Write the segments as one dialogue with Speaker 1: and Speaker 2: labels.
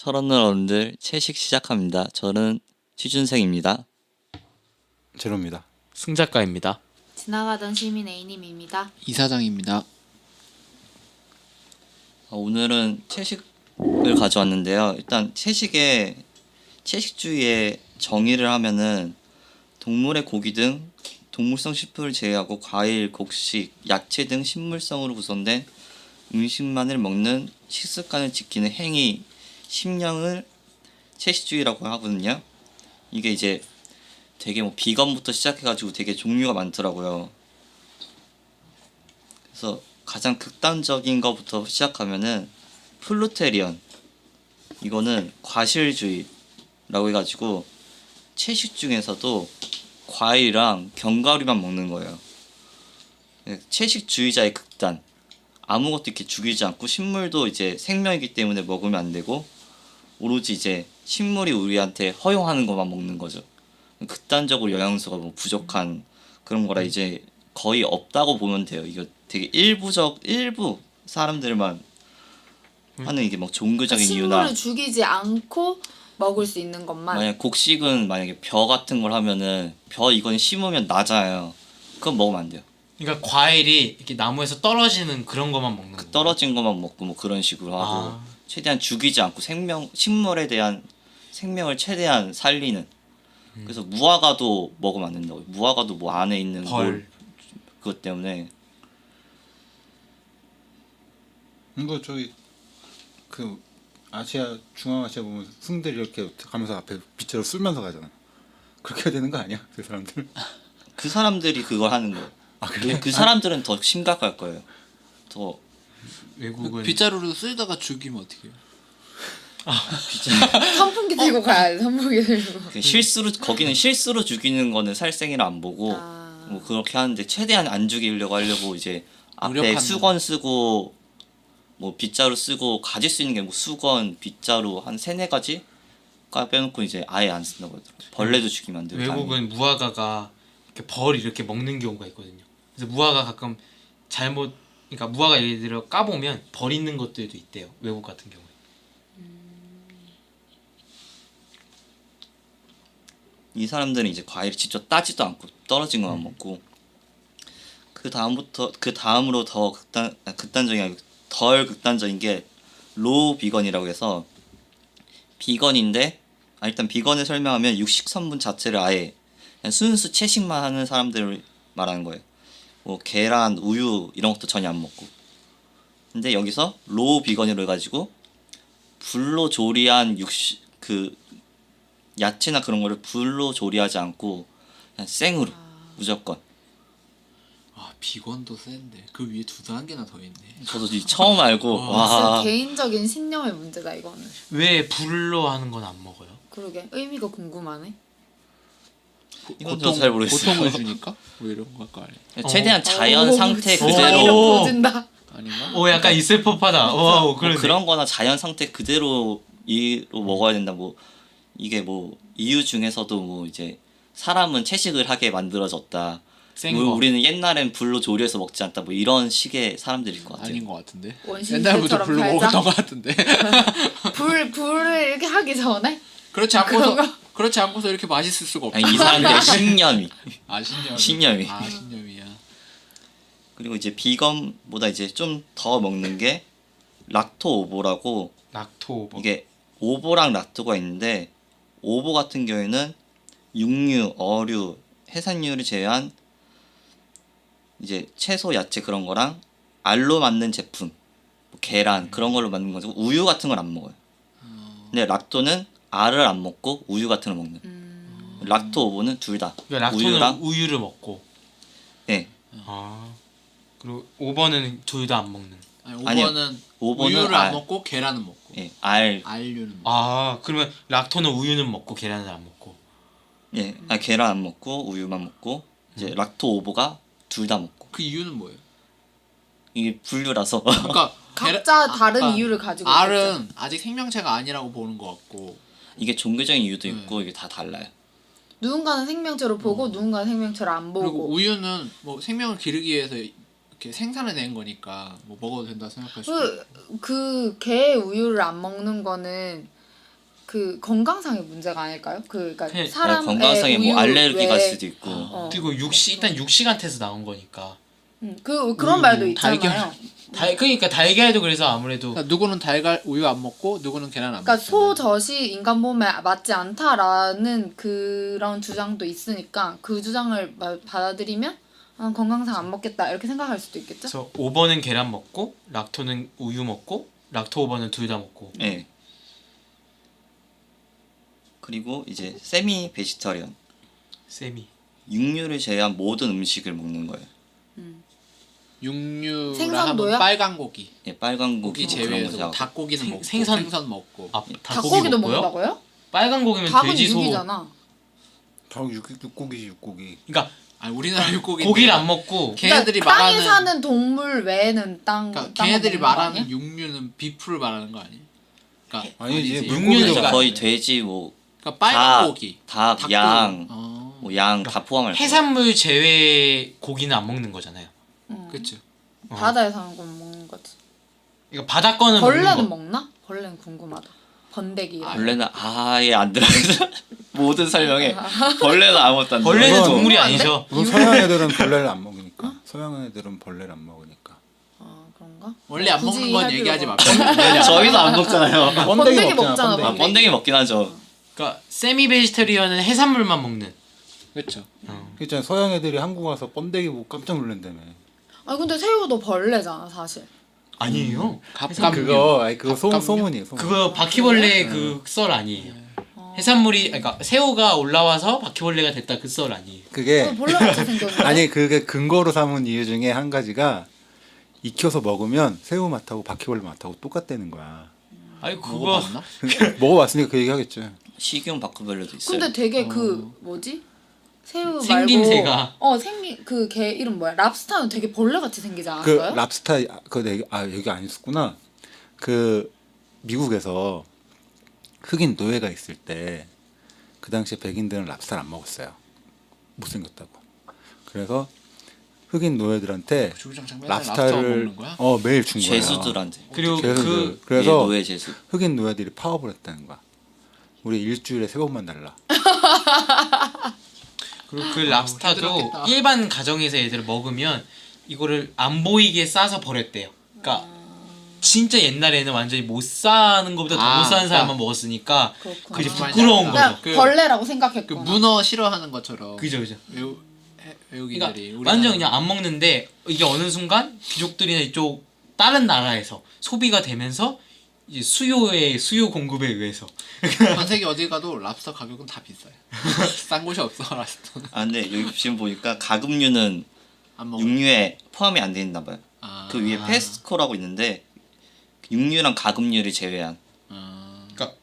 Speaker 1: 철없는 어른들 채식 시작합니다. 저는 취준생입니다.
Speaker 2: 제로입니다.
Speaker 3: 승작가입니다.
Speaker 4: 지나가던 시민 A님입니다.
Speaker 5: 이사장입니다.
Speaker 1: 오늘은 채식을 가져왔는데요. 일단 채식주의의 정의를 하면은 동물의 고기 등 동물성 식품을 제외하고 과일, 곡식, 야채 등 식물성으로 구성된 음식만을 먹는 식습관을 지키는 행위, 심령을 채식주의라고 하거든요. 이게 이제 되게 뭐 비건부터 시작해가지고 되게 종류가 많더라고요. 그래서 가장 극단적인 것부터 시작하면은 플루테리언, 이거는 과실주의라고 해가지고 채식 중에서도 과일이랑 견과류만 먹는 거예요. 채식주의자의 극단, 아무것도 이렇게 죽이지 않고 식물도 이제 생명이기 때문에 먹으면 안 되고 오로지 이제 식물이 우리한테 허용하는 것만 먹는 거죠. 극단적으로 영양소가 뭐 부족한 그런 거라 이제 거의 없다고 보면 돼요. 이거 되게 일부 사람들만 하는 이게 뭐 종교적인 이유나,
Speaker 4: 식물을 죽이지 않고 먹을 수 있는 것만.
Speaker 1: 만약 곡식은 만약에 벼 같은 걸 하면은 벼 이건 심으면 나잖아요. 그건 먹으면 안 돼요.
Speaker 3: 그러니까 과일이 이렇게 나무에서 떨어지는 그런 것만 먹는 거예요.
Speaker 1: 떨어진 것만 먹고 뭐 그런 식으로 하고 최대한 죽이지 않고 식물에 대한 생명을 최대한 살리는. 그래서 무화과도 먹으면 안 된다고요. 무화과도 뭐 안에 있는
Speaker 3: 벌.
Speaker 1: 그것 때문에.
Speaker 2: 이거 저기 그 아시아 중앙아시아 보면 승들이 이렇게 가면서 앞에 빗자루 쓸면서 가잖아. 그렇게 해야 되는 거 아니야? 그 사람들?
Speaker 1: 그 사람들이 그걸 하는 거예요.
Speaker 2: 그래?
Speaker 1: 그 사람들은 더 심각할 거예요. 더
Speaker 3: 외국은
Speaker 5: 빗자루로 쓸다가 죽이면 어떻게 해요?
Speaker 4: 선풍기 들고 가야 돼. 선풍기 들고.
Speaker 1: 거기는 실수로 죽이는 거는 살생이라 안 보고
Speaker 4: 아.
Speaker 1: 뭐 그렇게 하는데 최대한 안 죽이려고 하려고 이제 앞에
Speaker 5: 무력하는.
Speaker 1: 수건 쓰고 뭐 빗자루 쓰고 가질 수 있는 게 뭐 수건, 빗자루 한 3-4가지가 빼놓고 이제 아예 안 쓴다고 하더라고요. 벌레도 죽이면 안 돼요.
Speaker 3: 외국은 무화과가 이렇게 벌 이렇게 먹는 경우가 있거든요. 그래서 무화과 가끔 그러니까 무화과 예를 들어 까보면 벌 있는 것들도 있대요. 외국 같은 경우에.
Speaker 1: 이 사람들은 이제 과일을 직접 따지도 않고 떨어진 것만 먹고 그 다음으로 더 극단적인 아니고 덜 극단적인 게 로우 비건이라고 해서 비건인데 일단 비건을 설명하면 육식 성분 자체를 아예 그냥 순수 채식만 하는 사람들을 말하는 거예요. 뭐 계란, 우유 이런 것도 전혀 안 먹고. 근데 여기서 로우 비건이라고 해가지고 불로 조리한 야채나 그런 거를 불로 조리하지 않고 그냥 생으로 무조건.
Speaker 5: 아 비건도 센데 그 위에 2단계나 더 있네.
Speaker 1: 저도 처음 알고
Speaker 4: 진짜
Speaker 1: 와.
Speaker 4: 개인적인 신념의 문제다 이거는.
Speaker 3: 왜 불로 하는 건 안 먹어요?
Speaker 4: 그러게 의미가 궁금하네.
Speaker 1: 이건 저도 잘 모르겠어요.
Speaker 5: 고통을 주니까 뭐 이런 거 아니야?
Speaker 1: 최대한 자연
Speaker 4: 오,
Speaker 1: 상태
Speaker 4: 진짜
Speaker 1: 그대로
Speaker 4: 이름 보진다.
Speaker 5: 아닌가?
Speaker 3: 오 약간 있을 법하다. 와우
Speaker 1: 뭐
Speaker 3: 그런
Speaker 1: 그런 거나 자연 상태 그대로 먹어야 된다. 뭐 이게 뭐 이유 중에서도 뭐 이제 사람은 채식을 하게 만들어졌다.
Speaker 3: 센 거.
Speaker 1: 우리는 옛날엔 불로 조리해서 먹지 않다. 뭐 이런 식의 사람들일 것 같아요.
Speaker 5: 아닌 것 같은데.
Speaker 4: 원시인들처럼
Speaker 5: 옛날부터 불로
Speaker 4: 살자?
Speaker 5: 먹었던 것 같은데.
Speaker 4: 불을 이렇게 하기 전에
Speaker 5: 그렇지 않고서 이렇게 맛있을 수가 없다.
Speaker 1: 아니, 이 사람들의 신념이.
Speaker 5: 아 신념.
Speaker 1: 신념이.
Speaker 5: 아 신념이야.
Speaker 1: 그리고 이제 비건보다 이제 좀 더 먹는 게 락토 오보라고.
Speaker 3: 락토
Speaker 1: 이게 오보랑 락토가 있는데 오보 같은 경우에는 육류, 어류, 해산류를 제외한 이제 채소, 야채 그런 거랑 알로 만든 제품, 뭐 계란 그런 걸로 만든 거고 우유 같은 걸 안 먹어요. 근데 락토는 알을 안 먹고 우유 같은 걸 먹는. 락토 오보는 둘 다.
Speaker 3: 그러니까 락토는
Speaker 1: 우유랑
Speaker 3: 우유를 먹고.
Speaker 1: 네.
Speaker 3: 아 그리고 5번은 둘 다 안 먹는.
Speaker 5: 아니
Speaker 1: 아니요.
Speaker 5: 5번은
Speaker 1: 오보는
Speaker 5: 우유를
Speaker 1: 알.
Speaker 5: 안 먹고 계란은 먹고.
Speaker 1: 예, 알.
Speaker 5: 알류는 먹고.
Speaker 3: 아 그러면 락토는 우유는 먹고 계란은 안 먹고.
Speaker 1: 예, 계란 안 먹고 우유만 먹고 이제 락토 오보가 둘 다 먹고.
Speaker 5: 그 이유는 뭐예요?
Speaker 1: 이게 분류라서
Speaker 5: 그러니까
Speaker 4: 각자 다른
Speaker 5: 그러니까
Speaker 4: 이유를 가지고
Speaker 5: 알은 아직 생명체가 아니라고 보는 것 같고.
Speaker 1: 이게 종교적인 이유도 있고 이게 다 달라요.
Speaker 4: 누군가는 생명체로 보고 누군가는 생명체로 안
Speaker 5: 그리고
Speaker 4: 보고.
Speaker 5: 우유는 뭐 생명을 기르기 위해서 이렇게 생산해낸 거니까 뭐 먹어도 된다 생각할 수 있고.
Speaker 4: 그 개 우유를 안 먹는 거는 그 건강상의 문제가 아닐까요? 그러니까
Speaker 3: 그냥
Speaker 4: 사람의
Speaker 1: 건강상에 뭐
Speaker 4: 우유
Speaker 1: 알레르기가
Speaker 4: 외에-
Speaker 1: 수도 있고
Speaker 3: 그리고 6시 일단 6시간태에서 나온 거니까.
Speaker 4: 그런 말도
Speaker 5: 우유,
Speaker 4: 있잖아요.
Speaker 5: 달걀.
Speaker 3: 그러니까 달걀도 그래서 아무래도
Speaker 5: 그러니까 누구는 달걀 우유 안 먹고 누구는 계란 안
Speaker 4: 그러니까
Speaker 5: 먹고.
Speaker 4: 소젖이 인간 몸에 맞지 않다라는 그런 주장도 있으니까 그 주장을 받아들이면 건강상 안 먹겠다 이렇게 생각할 수도 있겠죠?
Speaker 3: 그래서 5번은 계란 먹고 락토는 우유 먹고 락토 5번은 둘 다 먹고.
Speaker 1: 예. 그리고 이제 세미 베지터리언
Speaker 3: 쌤이
Speaker 1: 육류를 제외한 모든 음식을 먹는 거예요.
Speaker 5: 육류라
Speaker 4: 생선도요?
Speaker 5: 하면 빨간 고기.
Speaker 1: 예, 빨간
Speaker 5: 고기
Speaker 1: 고기 뭐 그런 거
Speaker 5: 제외해서
Speaker 1: 제하고
Speaker 5: 닭고기는 먹고
Speaker 3: 생선.
Speaker 5: 생선 먹고.
Speaker 3: 아,
Speaker 4: 닭고기도
Speaker 3: 먹고요?
Speaker 4: 먹는다고요?
Speaker 3: 빨간 고기면
Speaker 4: 닭은
Speaker 3: 돼지 소.
Speaker 4: 육이잖아.
Speaker 2: 닭 육고기지 육고기.
Speaker 3: 그러니까
Speaker 5: 아니 우리나라 육고기.
Speaker 3: 고기를 안 먹고
Speaker 5: 걔네들이
Speaker 4: 그러니까 땅에
Speaker 5: 말하는
Speaker 4: 사는 동물 외에는
Speaker 5: 그러니까
Speaker 4: 땅
Speaker 5: 걔네들이
Speaker 4: 먹는 거
Speaker 5: 말하는
Speaker 4: 아니야?
Speaker 5: 육류는 비프를 말하는 거 아니에요? 그러니까
Speaker 2: 아니지,
Speaker 5: 아니지.
Speaker 2: 물고기죠.
Speaker 3: 육류는
Speaker 1: 그래서
Speaker 5: 육류가
Speaker 1: 거의
Speaker 5: 아니에요.
Speaker 1: 돼지 뭐
Speaker 5: 그러니까 빨간
Speaker 1: 닭,
Speaker 5: 고기.
Speaker 1: 닭,
Speaker 5: 닭도-
Speaker 1: 양,
Speaker 5: 어.
Speaker 1: 뭐 양 다 포함할 거예요.
Speaker 3: 해산물 제외 고기는 안 먹는 거잖아요.
Speaker 5: 그렇죠.
Speaker 4: 바다에 사는 건 먹는 거지.
Speaker 3: 이거 바다 거는 먹는
Speaker 4: 벌레는
Speaker 3: 거.
Speaker 4: 먹나? 벌레는 궁금하다. 번데기. 이런 거.
Speaker 1: 벌레는 아예 안 들어가서 모든 설명에 벌레는 아무것도 안
Speaker 3: 벌레는
Speaker 1: 들어가서
Speaker 3: 동물이
Speaker 4: 궁금한데?
Speaker 3: 아니죠.
Speaker 2: 우선 서양 애들은 벌레를 안 먹으니까. 서양 애들은 벌레를 안 먹으니까.
Speaker 4: 그런가?
Speaker 5: 원래 안
Speaker 4: 굳이
Speaker 5: 먹는 건
Speaker 4: 할
Speaker 5: 얘기하지
Speaker 4: 필요가
Speaker 5: 마.
Speaker 1: 저희도 안 먹잖아요.
Speaker 4: 번데기 먹잖아,
Speaker 1: 아, 번데기 먹긴 하죠.
Speaker 3: 그러니까 세미 베지터리언은 해산물만 먹는.
Speaker 5: 그렇죠.
Speaker 2: 있잖아 서양 애들이 한국 와서 번데기 보고 깜짝 놀란다며.
Speaker 4: 아니 근데 새우도 벌레잖아 사실.
Speaker 3: 아니에요.
Speaker 5: 갑각류.
Speaker 2: 그거 소문이에요. 소문.
Speaker 3: 그거 바퀴벌레 그 썰 아니에요. 해산물이 그러니까 새우가 올라와서 바퀴벌레가 됐다 그 썰 아니에요.
Speaker 2: 그게
Speaker 4: 벌레같이 생겼는데.
Speaker 2: 아니 그게 근거로 삼은 이유 중에 한 가지가 익혀서 먹으면 새우 맛하고 바퀴벌레 맛하고 똑같다는 거야.
Speaker 3: 아니 그거
Speaker 5: 먹어봤나?
Speaker 2: 먹어봤으니까 그 얘기 하겠죠.
Speaker 1: 식용 바퀴벌레도 있어요.
Speaker 4: 근데 되게 그 뭐지? 새우
Speaker 3: 생김새가.
Speaker 4: 말고 생긴 그 개 이름 뭐야? 랍스타는 되게 벌레같이 생기지
Speaker 2: 그
Speaker 4: 않았어요?
Speaker 2: 랍스타 여기 안 있었구나. 그 미국에서 흑인 노예가 있을 때 그 당시에 백인들은 랍스타를 안 먹었어요. 못생겼다고. 그래서 흑인 노예들한테
Speaker 5: 주구장창 맨날 랍스터
Speaker 2: 랍스타를
Speaker 5: 먹는 거야?
Speaker 2: 매일 준 거예요.
Speaker 1: 죄수들한테.
Speaker 3: 그리고
Speaker 2: 죄수들.
Speaker 3: 그
Speaker 2: 그래서
Speaker 1: 예, 노예 죄수.
Speaker 2: 흑인 노예들이 파업을 했다는 거야. 우리 일주일에 3번만 달라.
Speaker 3: 그리고 그 랍스타도
Speaker 5: 힘들었겠다.
Speaker 3: 일반 가정에서 애들 먹으면 이거를 안 보이게 싸서 버렸대요. 그러니까 진짜 옛날에는 완전히 못 사는 것보다 더 못 사는 사람만 먹었으니까
Speaker 4: 그렇구나.
Speaker 3: 그게
Speaker 5: 무슨
Speaker 3: 부끄러운
Speaker 5: 말인지
Speaker 3: 거죠.
Speaker 5: 알아.
Speaker 4: 그냥 벌레라고 생각했구나.
Speaker 5: 그 문어 싫어하는 것처럼.
Speaker 3: 그죠 그죠.
Speaker 5: 외국인들이
Speaker 3: 그러니까 완전 그냥 안 먹는데 이게 어느 순간 귀족들이나 이쪽 다른 나라에서 소비가 되면서 이제 수요 공급에 의해서
Speaker 5: 전 세계 어디 가도 랍스터 가격은 다 비싸요. 싼 곳이 없어 랍스터는.
Speaker 1: 아 근데 여기 지금 보니까 가금류는
Speaker 5: 안 먹어.
Speaker 1: 육류에 포함이 안 돼 있나 봐요.
Speaker 5: 아.
Speaker 1: 그 위에 페스코라고 있는데 육류랑 가금류를 제외한.
Speaker 3: 그러니까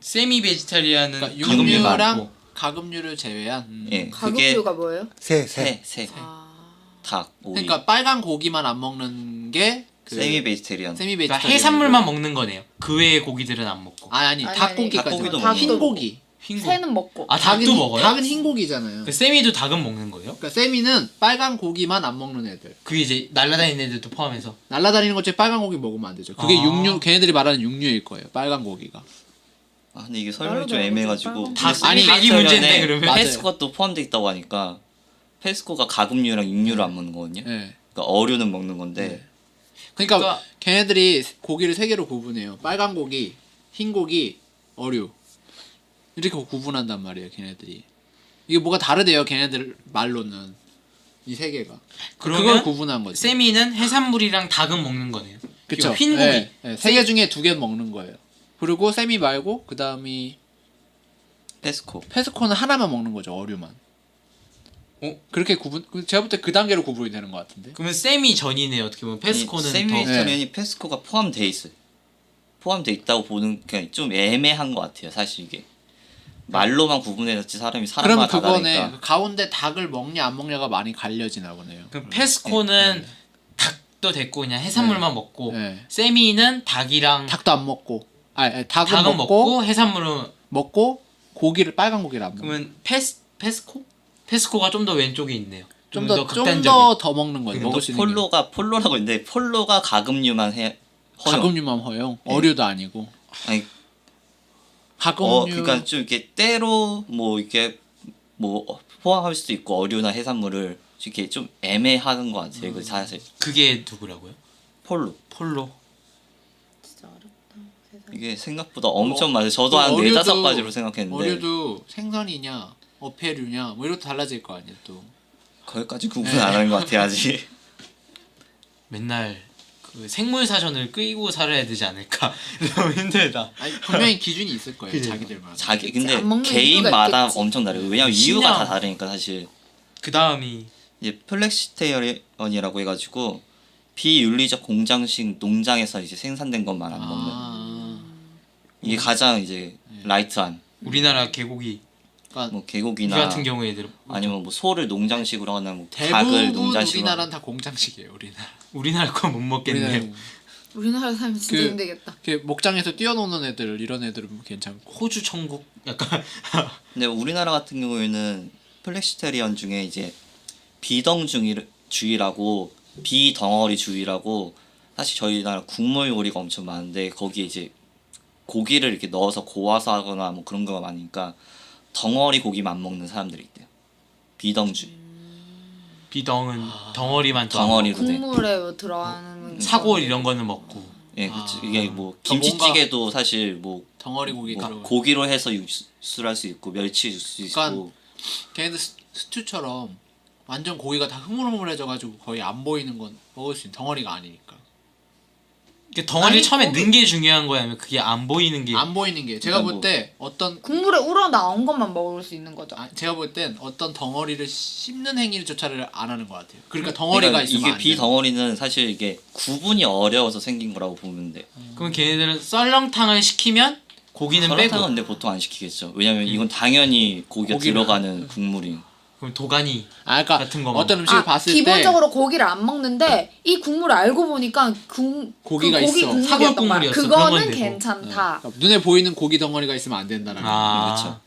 Speaker 3: 세미 베지타리안은
Speaker 5: 그러니까
Speaker 1: 가금류
Speaker 5: 육류랑
Speaker 1: 많고.
Speaker 5: 가금류를 제외한.
Speaker 1: 예, 그게
Speaker 4: 가격표가 뭐예요?
Speaker 2: 새.
Speaker 1: 새, 닭, 오리,
Speaker 5: 그러니까 빨간 고기만 안 먹는 게 그
Speaker 1: 세미 베지테리언.
Speaker 5: 세미
Speaker 3: 그러니까
Speaker 5: 베지터리언.
Speaker 3: 해산물만 먹는 거네요. 그 외의 고기들은 안 먹고.
Speaker 5: 아니
Speaker 4: 아니,
Speaker 5: 닭고기까지.
Speaker 1: 닭고기도
Speaker 5: 먹어.
Speaker 1: 먹어.
Speaker 5: 흰 고기.
Speaker 3: 흰 고기.
Speaker 4: 새는 먹고.
Speaker 3: 아 닭도 먹어요?
Speaker 5: 닭은 흰 고기잖아요.
Speaker 3: 그 세미도 닭은 먹는 거예요?
Speaker 5: 그러니까 세미는 빨간 고기만 안 먹는 애들.
Speaker 3: 그게 이제 날라다니는 애들도 포함해서.
Speaker 5: 날라다니는 것 중에 빨간 고기 먹으면 안 되죠. 그게
Speaker 3: 아.
Speaker 5: 육류, 걔네들이 말하는 육류일 거예요. 빨간 고기가.
Speaker 1: 아 근데 이게 설명이 좀
Speaker 4: 나름대로
Speaker 1: 애매해가지고.
Speaker 4: 좀
Speaker 1: 근데
Speaker 3: 닭,
Speaker 1: 세미
Speaker 3: 아니, 닭이
Speaker 1: 베지테리언에
Speaker 3: 문제인데, 그러면?
Speaker 5: 맞아요.
Speaker 1: 페스코가 포함돼 있다고 하니까 페스코가 가금류랑 육류를 안 먹는 거거든요.
Speaker 5: 예.
Speaker 1: 그러니까 어류는 먹는 건데
Speaker 5: 그러니까,
Speaker 3: 그러니까-
Speaker 5: 걔네들이 고기를 세 개로 구분해요. 빨간 고기, 흰 고기, 어류. 이렇게 구분한단 말이에요, 걔네들이. 이게 뭐가 다르대요, 걔네들 말로는. 이 세 개가. 그걸
Speaker 3: 그러면
Speaker 5: 구분한 거죠.
Speaker 3: 세미는 해산물이랑 닭은 먹는 거네요.
Speaker 5: 그쵸.
Speaker 3: 그리고 흰 고기.
Speaker 5: 세 개 중에 두 개는 먹는 거예요. 그리고 세미 말고 그 다음이
Speaker 1: 페스코.
Speaker 5: 페스코는 하나만 먹는 거죠, 어류만. 그렇게 구분. 제가 볼 때 그 단계로 구분이 되는 것 같은데.
Speaker 3: 그러면 세미 전이네 어떻게 보면 페스코는
Speaker 1: 세미
Speaker 3: 더.
Speaker 1: 베지테리언이 페스코가 포함돼 있어요. 포함돼 있다고 보는 게 좀 애매한 것 같아요, 사실 이게. 말로만 구분해놨지
Speaker 5: 그러면
Speaker 1: 사람마다
Speaker 5: 그거네.
Speaker 1: 다르니까.
Speaker 5: 그 가운데 닭을 먹냐 안 먹냐가 많이 갈려지나 보네요.
Speaker 3: 그럼 페스코는 닭도 됐고 그냥 해산물만 먹고
Speaker 5: 네.
Speaker 3: 세미는 닭이랑
Speaker 5: 닭도 안 먹고, 닭은,
Speaker 3: 닭은
Speaker 5: 먹고,
Speaker 3: 먹고 해산물은
Speaker 5: 고기를 빨간 고기를 안 먹고.
Speaker 3: 그러면 페스코? 페스코가 좀 더 왼쪽에 있네요.
Speaker 5: 좀 더
Speaker 3: 극단적인.
Speaker 5: 더 먹는 거죠.
Speaker 1: 또
Speaker 5: 먹을 수 있는 게.
Speaker 1: 폴로라고 있는데 폴로가 가금류만 허용.
Speaker 5: 가금류만 허용. 어류도 아니고.
Speaker 1: 아니
Speaker 5: 가공류
Speaker 1: 그러니까 좀 이렇게 때로 뭐 이렇게 뭐 포함할 수도 있고 어류나 해산물을 이렇게 좀 애매한 것 같아요. 이거 사실
Speaker 3: 그게 누구라고요?
Speaker 1: 폴로
Speaker 3: 폴로.
Speaker 4: 진짜 어렵다. 세상에.
Speaker 1: 이게 생각보다 엄청 많아요. 저도
Speaker 5: 그
Speaker 1: 한
Speaker 5: 어류도-
Speaker 1: 4-5가지로 생각했는데
Speaker 5: 어류도 생선이냐 어패류냐 뭐 이것도 달라질 거 아니에요 또.
Speaker 1: 거기까지 구분 안 하는 것 같아요 아직.
Speaker 3: 맨날 그 생물 사전을 끌고 살아야 되지 않을까. 너무 힘들다.
Speaker 5: 아니 분명히 기준이 있을 거예요
Speaker 3: 그래요.
Speaker 5: 자기들만.
Speaker 1: 자기 근데
Speaker 4: 안 먹는
Speaker 1: 개인마다
Speaker 4: 이유가 있겠지.
Speaker 1: 엄청 다르고 왜냐면 이유가
Speaker 3: 신기하다.
Speaker 1: 다 다르니까 사실.
Speaker 3: 그 다음이
Speaker 1: 이제 플렉시테리언이라고 해가지고 비윤리적 공장식 농장에서 이제 생산된 것만 안 먹는
Speaker 5: 아,
Speaker 1: 이게 가장 이제 라이트한
Speaker 3: 우리나라 개고기
Speaker 5: 그러니까
Speaker 1: 뭐
Speaker 3: 이
Speaker 1: 개고기나
Speaker 3: 같은 경우에
Speaker 1: 아니면 뭐 소를 농장식으로 하거나 뭐 닭을
Speaker 5: 대부분
Speaker 1: 농장식으로
Speaker 5: 우리나라는 다 공장식이에요.
Speaker 3: 우리나라 거 못 먹겠네요.
Speaker 5: 우리나라는
Speaker 4: 우리나라 살면 진짜
Speaker 5: 그-
Speaker 4: 힘들겠다.
Speaker 5: 이렇게 목장에서 뛰어노는 애들 이런 애들은 괜찮고.
Speaker 3: 호주 천국 약간
Speaker 1: 근데 우리나라 같은 경우에는 플렉시테리언 중에 이제 비덩주의라고 비덩어리주의라고 사실 저희 나라 국물 요리가 엄청 많은데 거기에 이제 고기를 이렇게 넣어서 고아서 하거나 뭐 그런 거가 많으니까 덩어리 고기만 안 먹는 사람들이 있대요. 비덩주의.
Speaker 3: 비덩은 덩어리만 더
Speaker 1: 덩어리로 돼.
Speaker 4: 국물에 뭐 들어가는
Speaker 3: 사골 이런 거는 먹고
Speaker 1: 예,
Speaker 5: 아.
Speaker 1: 그치. 이게 뭐
Speaker 5: 더 뭔가-
Speaker 1: 김치찌개도 사실 뭐,
Speaker 5: 덩어리 고기
Speaker 1: 뭐
Speaker 5: 들어.
Speaker 1: 고기로 해서 육수를 할 수 있고 멸치 육수 있고
Speaker 5: 그러니까 걔네들 스튜처럼 완전 고기가 다 흐물흐물해져가지고 거의 안 보이는 건 먹을 수 있는 덩어리가 아니니까.
Speaker 3: 그 덩어리
Speaker 5: 아니,
Speaker 3: 처음에
Speaker 5: 고기-
Speaker 3: 넣은 게 중요한 거야 아니면 그게 안 보이는 게
Speaker 5: 안 보이는 게 제가
Speaker 1: 그러니까
Speaker 5: 볼 때 어떤
Speaker 4: 국물에 우러 나온 것만 먹을 수 있는 거죠.
Speaker 5: 제가 볼 땐 어떤 덩어리를 씹는 행위조차를 안 하는 것 같아요. 그러니까 덩어리가
Speaker 1: 그러니까
Speaker 5: 있으면
Speaker 1: 이게
Speaker 5: 안 돼.
Speaker 1: 비덩어리는 사실 이게 구분이 어려워서 생긴 거라고 보면 돼.
Speaker 3: 그럼 걔네들은 썰렁탕을 시키면 고기는 빼고
Speaker 1: 설렁탕은 근데 보통 안 시키겠죠. 왜냐면 이건 당연히 고기가
Speaker 5: 고기를
Speaker 1: 들어가는 국물이.
Speaker 3: 그럼 도가니
Speaker 5: 아, 그러니까
Speaker 3: 같은 거만
Speaker 5: 어떤 음식을
Speaker 4: 아,
Speaker 5: 봤을
Speaker 4: 기본적으로 고기를 안 먹는데 이 국물을 알고 보니까
Speaker 5: 고기가
Speaker 4: 그 고기
Speaker 5: 있어.
Speaker 4: 국물이었던
Speaker 3: 사골
Speaker 4: 거야.
Speaker 3: 국물이었어. 그런
Speaker 4: 그거는
Speaker 3: 건 되고.
Speaker 4: 괜찮다.
Speaker 5: 때 그러니까 눈에 보이는 고기 덩어리가 있으면 안 된다라는 거.
Speaker 3: 아,
Speaker 1: 그쵸.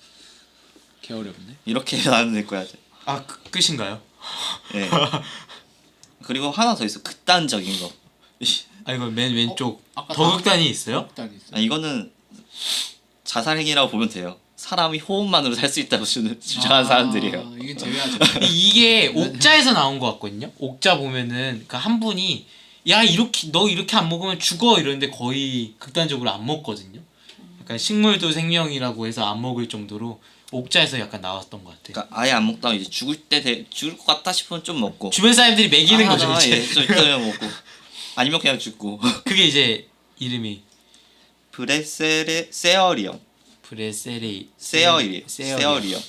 Speaker 5: 개 어렵네.
Speaker 1: 이렇게 나누면 될 거야.
Speaker 3: 아 끝인가요?
Speaker 1: 예. 그리고 하나 더 있어. 극단적인 거.
Speaker 3: 아 이거 맨 왼쪽
Speaker 5: 아까
Speaker 3: 더
Speaker 5: 다-
Speaker 3: 극단이 있어요?
Speaker 5: 일단 있어.
Speaker 1: 아, 이거는 자살행위라고 보면 돼요. 사람이 호흡만으로 살 수 있다고 주장하는 사람들이에요.
Speaker 5: 이건 제외하죠.
Speaker 3: 이게 옥자에서 나온 것 같거든요. 옥자 보면은 그 한 분이 야 이렇게 너 이렇게 안 먹으면 죽어 이러는데 거의 극단적으로 안 먹거든요. 약간 식물도 생명이라고 해서 안 먹을 정도로 옥자에서 약간 나왔던 것 같아요.
Speaker 1: 그러니까 아예 안 먹다가 이제 죽을 것 같다 싶으면 좀 먹고.
Speaker 3: 주변 사람들이 먹이는 거죠
Speaker 1: 아,
Speaker 3: 이제.
Speaker 1: 예, 좀 이따면 먹고. 아니면 그냥 죽고.
Speaker 3: 그게 이제 이름이
Speaker 1: 세어리언.
Speaker 3: 세어리.
Speaker 1: 세어리언.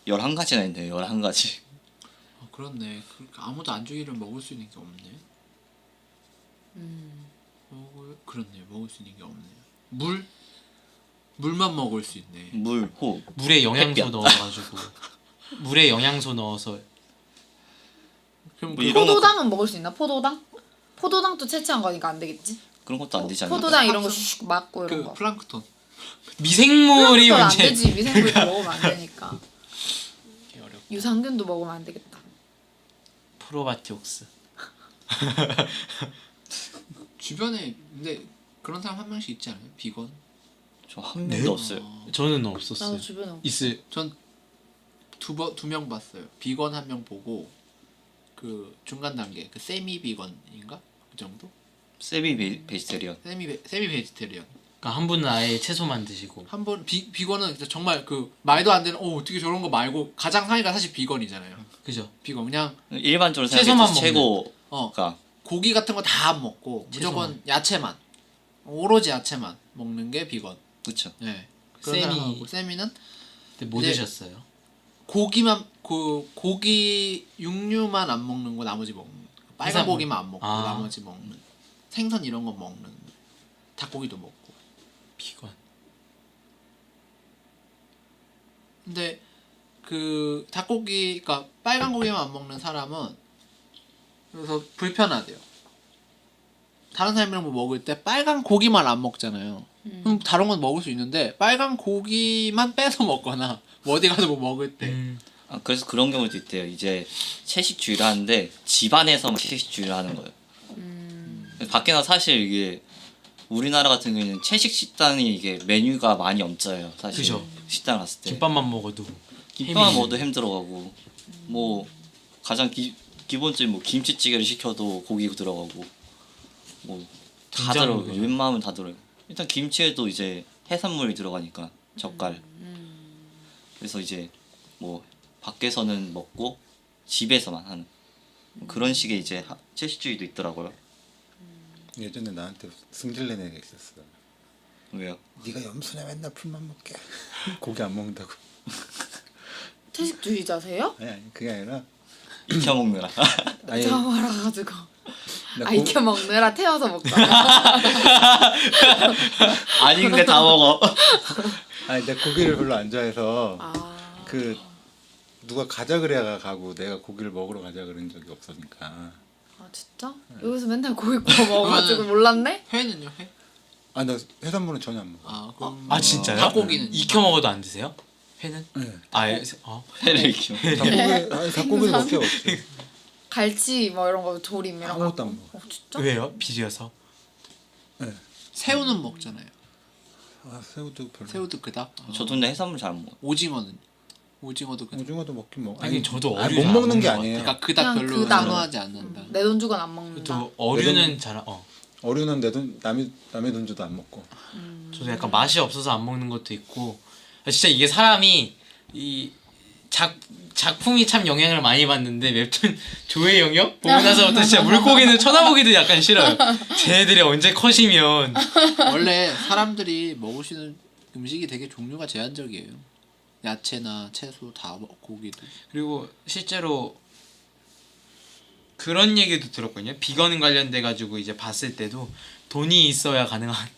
Speaker 1: 11가지나 있네요. 11가지.
Speaker 5: 아, 그렇네. 그러니까 아무도 안 주기를 먹을 수 있는 게 없네. 그렇네. 먹을 수 있는 게 없네. 물만 먹을 수 있네.
Speaker 1: 물, 호.
Speaker 3: 물에 영양소
Speaker 1: 햇볕.
Speaker 3: 넣어가지고 물에 영양소 넣어서
Speaker 5: 그럼
Speaker 1: 뭐
Speaker 5: 그
Speaker 1: 이런 거
Speaker 4: 포도당은 먹을 수 있나? 포도당? 포도당도 채취한 거니까 안 되겠지?
Speaker 1: 그런 것도 안 되지 않나?
Speaker 4: 포도당 이런 거 슉 맞고 이런
Speaker 5: 그
Speaker 4: 거.
Speaker 5: 플랑크톤.
Speaker 3: 미생물이
Speaker 4: 그런 것도 안
Speaker 3: 이제
Speaker 4: 되지. 미생물도 먹으면 안 되니까.
Speaker 5: 개 어렵.
Speaker 4: 유산균도 먹으면 안 되겠다.
Speaker 3: 프로바티옥스.
Speaker 5: 주변에 근데 그런 사람 한 명씩 있지 않아요? 비건.
Speaker 1: 저 한 명도 없어요.
Speaker 3: 저는 없었어요.
Speaker 4: 나도 주변에 없어.
Speaker 3: 있을
Speaker 5: 두 명 봤어요. 비건 한 명 보고 그 중간 단계 그 세미 비건인가 그 정도?
Speaker 1: 베지테리언.
Speaker 5: 세미 베지테리언.
Speaker 3: 그러니까 한 분은 아예 채소만 드시고
Speaker 5: 한 번 비건은 진짜 정말 그 말도 안 되는 어떻게 저런 거 말고 가장 상위가 사실 비건이잖아요.
Speaker 3: 그죠?
Speaker 5: 비건 그냥
Speaker 1: 일반적으로
Speaker 3: 채소만
Speaker 1: 생각해서
Speaker 3: 먹는.
Speaker 1: 최고가
Speaker 5: 고기 같은 거 다 안 먹고 무조건
Speaker 3: 채소만.
Speaker 5: 야채만 오로지 야채만 먹는 게 비건.
Speaker 1: 그쵸.
Speaker 5: 네. 그런
Speaker 3: 세미.
Speaker 5: 사람하고 세미는
Speaker 3: 근데 뭐
Speaker 5: 이제-
Speaker 3: 드셨어요?
Speaker 5: 고기만 그 고기 육류만 안 먹는 거 나머지 먹는 빨간
Speaker 3: 해산물.
Speaker 5: 고기만 안 먹고
Speaker 3: 아.
Speaker 5: 나머지 먹는 생선 이런 거 먹는 닭고기도 먹고.
Speaker 3: 비건.
Speaker 5: 근데 그 닭고기 그러니까 빨간 고기만 안 먹는 사람은 그래서 불편하대요. 다른 사람이랑 뭐 먹을 때 빨간 고기만 안 먹잖아요. 그럼 다른 건 먹을 수 있는데 빨간 고기만 빼서 먹거나 뭐 어디 가서 뭐 먹을 때
Speaker 1: 아, 그래서 그런 경우도 있대요. 이제 채식주의를 하는데 집안에서만 채식주의를 하는 거예요. 밖에 나서 사실 이게 우리나라 같은 경우에는 채식 식단이 이게 메뉴가 많이 없잖아요. 사실
Speaker 3: 그죠.
Speaker 1: 식당 갔을 때
Speaker 3: 김밥만 먹어도
Speaker 1: 김밥만
Speaker 3: 햄이
Speaker 1: 먹어도 햄 들어가고 뭐 가장 기본적인 뭐 김치찌개를 시켜도 고기 들어가고 뭐 다 들어
Speaker 3: 된장도
Speaker 1: 웬만하면 다 들어요. 일단 김치에도 이제 해산물이 들어가니까 젓갈. 그래서 이제 뭐 밖에서는 먹고 집에서만 하는 뭐 그런 식의 이제 채식주의도 있더라고요.
Speaker 2: 예전에 나한테 승질낸 애가 있었어.
Speaker 1: 왜요?
Speaker 2: 네가 염소냐 맨날 풀만 먹게. 고기 안 먹는다고.
Speaker 4: 채식주의자세요?
Speaker 2: 아니 그게 아니라
Speaker 1: 익혀 먹느라.
Speaker 2: 아니
Speaker 4: 저 말아가지고
Speaker 2: 나
Speaker 4: 익혀 먹느라 태워서 먹잖아.
Speaker 1: 아닌데 다 먹어.
Speaker 2: 아니 내가 고기를 별로 안 좋아해서
Speaker 4: 아,
Speaker 2: 그 누가 가자 그래야 가고 내가 고기를 먹으러 가자 그런 적이 없으니까.
Speaker 4: 아 진짜? 여기서 맨날 고기 구워 먹어가지고 몰랐네?
Speaker 5: 회는요? 회?
Speaker 2: 아 나 해산물은 전혀 안 먹어.
Speaker 5: 아 그럼
Speaker 3: 아 진짜요?
Speaker 5: 닭고기는
Speaker 3: 익혀 먹어도 안 드세요? 회는?
Speaker 2: 네.
Speaker 1: 회를 익혀.
Speaker 2: 닭고기 먹을 게 없지.
Speaker 4: 갈치 뭐 이런 거 조림 이런 거.
Speaker 2: 아무것도 안 먹어.
Speaker 4: 진짜?
Speaker 3: 왜요? 비려서?
Speaker 2: 네.
Speaker 5: 새우는 먹잖아요.
Speaker 2: 아 새우도 별로.
Speaker 5: 새우도 그닥.
Speaker 1: 저도 근데 해산물 잘 안 먹어.
Speaker 5: 오징어는 오징어도 그닥.
Speaker 2: 오징어도 먹긴 먹어.
Speaker 3: 하긴 저도
Speaker 2: 아니,
Speaker 3: 어류
Speaker 2: 못
Speaker 3: 잘
Speaker 2: 먹는
Speaker 3: 안
Speaker 2: 게
Speaker 3: 먹는 것
Speaker 2: 아니에요.
Speaker 5: 그러니까 그닥
Speaker 4: 그냥
Speaker 5: 별로
Speaker 4: 그닥.
Speaker 5: 선호하지 않는다.
Speaker 4: 내 돈 주곤 안 먹는다.
Speaker 3: 저 어류는 잘
Speaker 2: 어류는 내 돈 남의 돈 줘도 안 먹고.
Speaker 3: 저도 약간 맛이 없어서 안 먹는 것도 있고 진짜 이게 사람이 이 작품이 참 영향을 많이 받는데 웹툰 조회 영역 보고 나서부터 진짜 물고기는 쳐다보기도 약간 싫어요. 쟤네들이 언제 커지면
Speaker 5: 원래 사람들이 먹으시는 음식이 되게 종류가 제한적이에요. 야채나 채소 다 고기도.
Speaker 3: 그리고 실제로 그런 얘기도 들었거든요. 비건 관련돼 가지고 이제 봤을 때도 돈이 있어야 가능한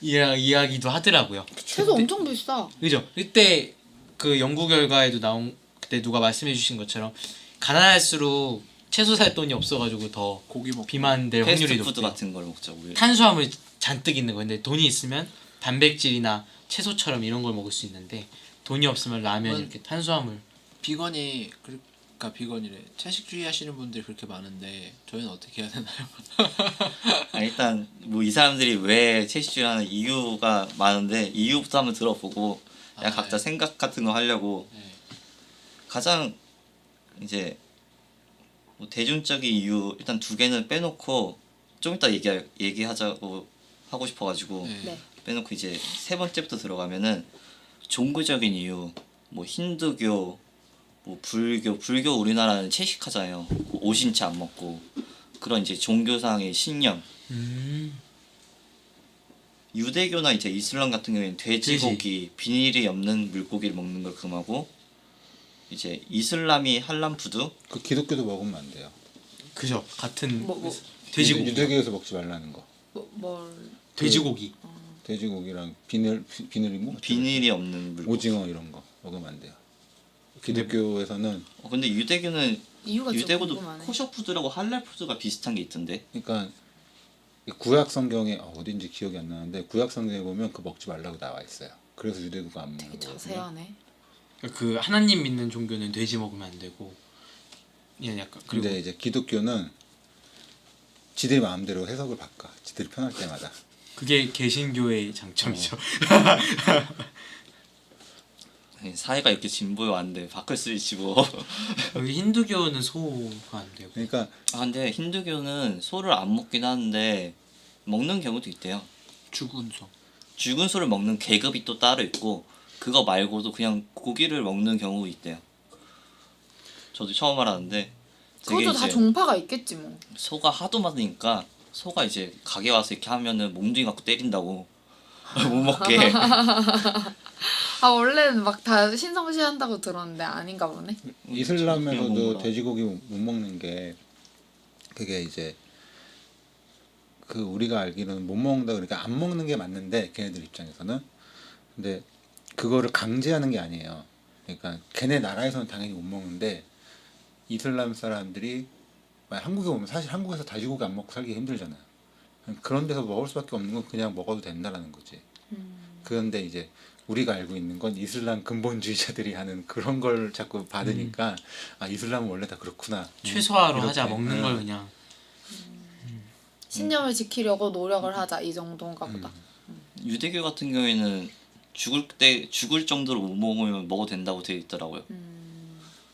Speaker 3: 이야기도 하더라고요.
Speaker 4: 채소 엄청 비싸.
Speaker 3: 그죠? 그때 그 연구 결과에도 나온 그때 누가 말씀해 주신 것처럼 가난할수록 채소 살 돈이 없어가지고 더
Speaker 5: 고기 먹고.
Speaker 3: 비만될 확률이
Speaker 1: 패스트푸드
Speaker 3: 높대요.
Speaker 1: 같은 걸 먹자 우리.
Speaker 3: 탄수화물 잔뜩 있는 거. 근데 돈이 있으면 단백질이나 채소처럼 이런 걸 먹을 수 있는데 돈이 없으면 라면 이렇게 탄수화물.
Speaker 5: 비건이 그러니까 비건이래. 채식주의 하시는 분들이 그렇게 많은데 저희는 어떻게 해야 되나요?
Speaker 1: 일단 뭐 이 사람들이 왜 채식주의하는 이유가 많은데 이유부터 한번 들어보고 그냥
Speaker 5: 아,
Speaker 1: 각자
Speaker 5: 네.
Speaker 1: 생각 같은 거 하려고
Speaker 5: 네.
Speaker 1: 가장 이제 뭐 대중적인 이유 일단 두 개는 빼놓고 좀 이따 얘기하자고 하고 싶어가지고
Speaker 5: 네.
Speaker 4: 네.
Speaker 1: 빼놓고 이제 세 번째부터 들어가면은 종교적인 이유 뭐 힌두교 뭐 불교 우리나라는 채식하잖아요. 오신채 안 먹고 그런 이제 종교상의 신념. 유대교나 이제 이슬람 같은 경우에는 돼지고기 비닐이 없는 물고기를 먹는 걸 금하고 이제 이슬람이 할람 푸드
Speaker 2: 그 기독교도 먹으면 안 돼요.
Speaker 3: 그죠? 같은
Speaker 4: 뭐
Speaker 3: 돼지고기.
Speaker 2: 유대교에서 먹지 말라는 거.
Speaker 4: 뭘
Speaker 3: 돼지고기.
Speaker 2: 돼지고기랑 비늘이 뭐?
Speaker 1: 비닐이 없는 물고기.
Speaker 2: 오징어 이런 거 먹으면 안 돼요. 기독교에서는
Speaker 1: 근데 유대교는
Speaker 4: 이유가 좀
Speaker 1: 유대교도
Speaker 4: 궁금하네.
Speaker 1: 코셔 푸드라고 할랄 푸드가 비슷한 게 있던데.
Speaker 2: 그러니까 이 구약 성경에 어딘지 기억이 안 나는데 구약 성경에 보면 그 먹지 말라고 나와 있어요. 그래서 유대교가 안 먹는
Speaker 4: 되게
Speaker 2: 거거든요.
Speaker 4: 자세하네.
Speaker 3: 그 하나님 믿는 종교는 돼지 먹으면 안 되고. 예, 약간 그리고
Speaker 2: 근데 이제 기독교는 지들이 마음대로 해석을 바꿔. 지들이 편할 때마다.
Speaker 3: 그게 개신교의 장점이죠.
Speaker 1: 사회가 이렇게 진보해 왔는데 바꿀 수 있지 뭐.
Speaker 3: 여기 힌두교는 소가 안 되고.
Speaker 2: 그러니까
Speaker 1: 근데 힌두교는 소를 안 먹긴 하는데 먹는 경우도 있대요.
Speaker 5: 죽은 소.
Speaker 1: 죽은 소를 먹는 계급이 또 따로 있고 그거 말고도 그냥 고기를 먹는 경우 있대요. 저도 처음 알았는데 되게
Speaker 4: 그것도 다
Speaker 1: 이제
Speaker 4: 종파가 있겠지 뭐.
Speaker 1: 소가 하도 많으니까 소가 이제 가게 와서 이렇게 하면은 몽둥이 갖고 때린다고 못 먹게.
Speaker 4: 아 원래는 막 다 신성시한다고 들었는데 아닌가 보네.
Speaker 1: 그냥
Speaker 2: 이슬람에서도
Speaker 1: 먹어라.
Speaker 2: 돼지고기 못 먹는 게 그게 이제 그 우리가 알기로는 못 먹는다 그러니까 안 먹는 게 맞는데 걔네들 입장에서는 근데 그거를 강제하는 게 아니에요. 그러니까 걔네 나라에서는 당연히 못 먹는데 이슬람 사람들이 한국에 오면 사실 한국에서 돼지고기 안 먹고 살기 힘들잖아요. 그런 데서 먹을 수밖에 없는 건 그냥 먹어도 된다라는 거지. 그런데 이제 우리가 알고 있는 건 이슬람 근본주의자들이 하는 그런 걸 자꾸 받으니까 아 이슬람은 원래 다 그렇구나.
Speaker 3: 최소화로
Speaker 2: 이렇게.
Speaker 3: 하자 먹는 걸 그냥.
Speaker 4: 신념을 지키려고 노력을 하자 이 정도인가 보다.
Speaker 1: 유대교 같은 경우에는 죽을 정도로 못 먹으면 먹어도 된다고 되어 있더라고요.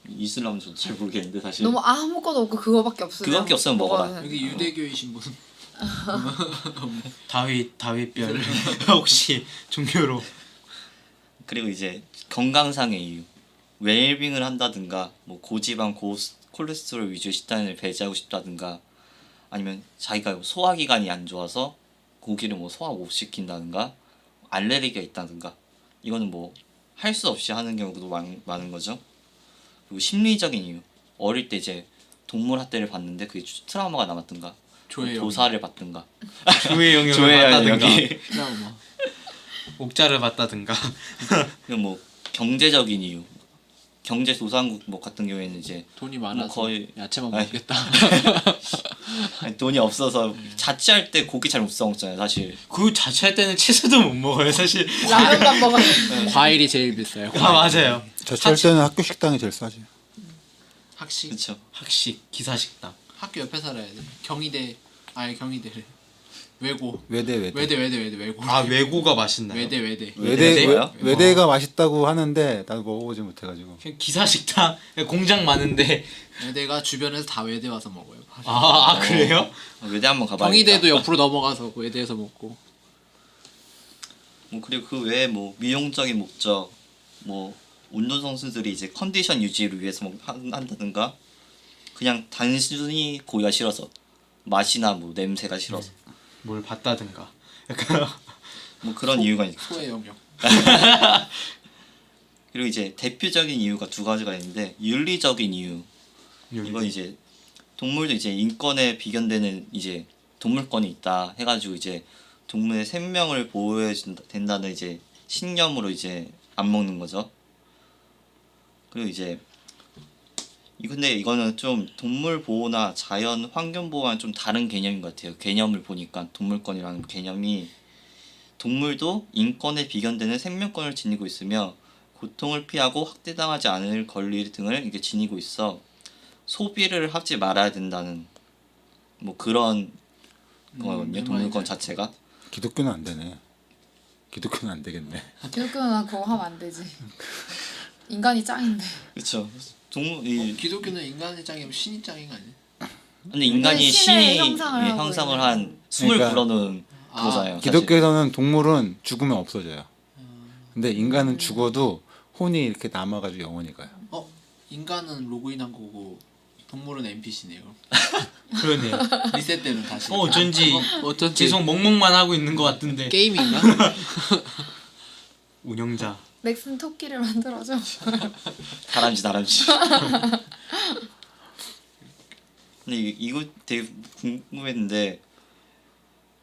Speaker 1: 이슬람은 저도 잘 모르겠는데 사실.
Speaker 4: 너무 아무것도 없고 그거밖에 없으면
Speaker 1: 그거밖에 없으면 먹어라.
Speaker 4: 먹어도
Speaker 5: 여기
Speaker 4: 되는
Speaker 5: 유대교이신 분
Speaker 3: 다윗별 혹시 종교로
Speaker 1: 그리고 이제 건강상의 이유, 웰빙을 한다든가, 뭐 고지방 콜레스테롤 위주 식단을 배제하고 싶다든가, 아니면 자기가 소화기관이 안 좋아서 고기를 뭐 소화 못 시킨다든가, 알레르기가 있다든가, 이거는 뭐 할 수 없이 하는 경우도 많은 거죠. 그리고 심리적인 이유, 어릴 때 이제 동물 학대를 받는데 그게 트라우마가 남았든가,
Speaker 5: 조혜영.
Speaker 1: 도사를 받든가,
Speaker 3: 조의 영역을
Speaker 1: 조회한
Speaker 3: 받다든가
Speaker 1: 여기.
Speaker 5: 트라우마.
Speaker 3: 옥자를 받다든가
Speaker 1: 그리고 뭐 경제적인 이유, 경제 도상국 뭐 같은 경우에는 이제
Speaker 5: 돈이 많아서
Speaker 1: 거의-
Speaker 5: 야채만
Speaker 1: 아이.
Speaker 5: 먹겠다.
Speaker 1: 아니, 돈이 없어서 자취할 때 고기 잘 못 사 먹잖아요 사실.
Speaker 3: 그 자취할 때는 채소도 못 먹어요 사실.
Speaker 4: 라면만 먹어요.
Speaker 5: 과일이 제일 비싸요.
Speaker 3: 아 맞아요.
Speaker 2: 자취할 때는 학교 식당이 제일 싸지.
Speaker 5: 학식
Speaker 1: 그렇죠.
Speaker 3: 학식 기사식당.
Speaker 5: 학교 옆에 살아야 돼. 경희대래. 외고.
Speaker 2: 외대.
Speaker 5: 외고.
Speaker 3: 아 외고가 맛있나요?
Speaker 5: 외대.
Speaker 1: 외대가요?
Speaker 2: 외대가 맛있다고 하는데 나도 먹어보지 못해가지고.
Speaker 3: 그냥 기사식당 공장 많은데
Speaker 5: 외대가 주변에서 다 외대 와서 먹어요.
Speaker 3: 아 그래요?
Speaker 1: 외대 한번 가봐야겠다.
Speaker 5: 경희대도 옆으로 넘어가서 외대에서 먹고.
Speaker 1: 뭐 그리고 그 외에 뭐 미용적인 목적, 뭐 운동 선수들이 이제 컨디션 유지를 위해서 한다든가, 그냥 단순히 고기가 싫어서, 맛이나 뭐 냄새가 싫어서,
Speaker 3: 뭘 봤다든가. 약간
Speaker 1: 뭐 그런 이유가 있죠.
Speaker 5: 소의 영역.
Speaker 1: 그리고 이제 대표적인 이유가 두 가지가 있는데, 윤리적인 이유. 이건 이제 동물도 이제 인권에 비견되는 이제 동물권이 있다 해가지고 이제 동물의 생명을 보호해 된다는 이제 신념으로 이제 안 먹는 거죠. 그리고 이제 근데 이거는 좀 동물 보호나 자연 환경 보호와는 좀 다른 개념인 것 같아요. 개념을 보니까 동물권이라는 개념이, 동물도 인권에 비견되는 생명권을 지니고 있으며 고통을 피하고 학대당하지 않을 권리 등을 이게 지니고 있어 소비를 하지 말아야 된다는 뭐 그런 거거든요. 동물권 자체가.
Speaker 2: 기독교는 안 되네. 기독교는 안 되겠네.
Speaker 4: 기독교는 그거 하면 안 되지. 인간이 짱인데.
Speaker 1: 그렇죠.
Speaker 5: 기독교는 인간의 짱이면 신이 짱인 거 아니야?
Speaker 1: 근데 인간이
Speaker 4: 신의
Speaker 1: 신이
Speaker 4: 형상을 하고
Speaker 1: 형상을
Speaker 4: 있는.
Speaker 1: 한 숨을
Speaker 2: 그러니까
Speaker 1: 불어넣은 그거잖아요. 사실.
Speaker 2: 기독교에서는 동물은 죽으면 없어져요. 근데 인간은 죽어도 혼이 이렇게 남아가지고 영원히 가요.
Speaker 5: 인간은 로그인한 거고 동물은 NPC네요.
Speaker 3: 그러네요.
Speaker 5: 리셋되는 다시.
Speaker 3: 어쩐지
Speaker 5: 어쩐지
Speaker 3: 계속 멍멍만 하고 있는 것 같은데.
Speaker 5: 게임인가?
Speaker 3: 운영자.
Speaker 4: 넥슨 토끼를 만들어줘.
Speaker 1: 다람쥐. 근데 이거 되게 궁금했는데,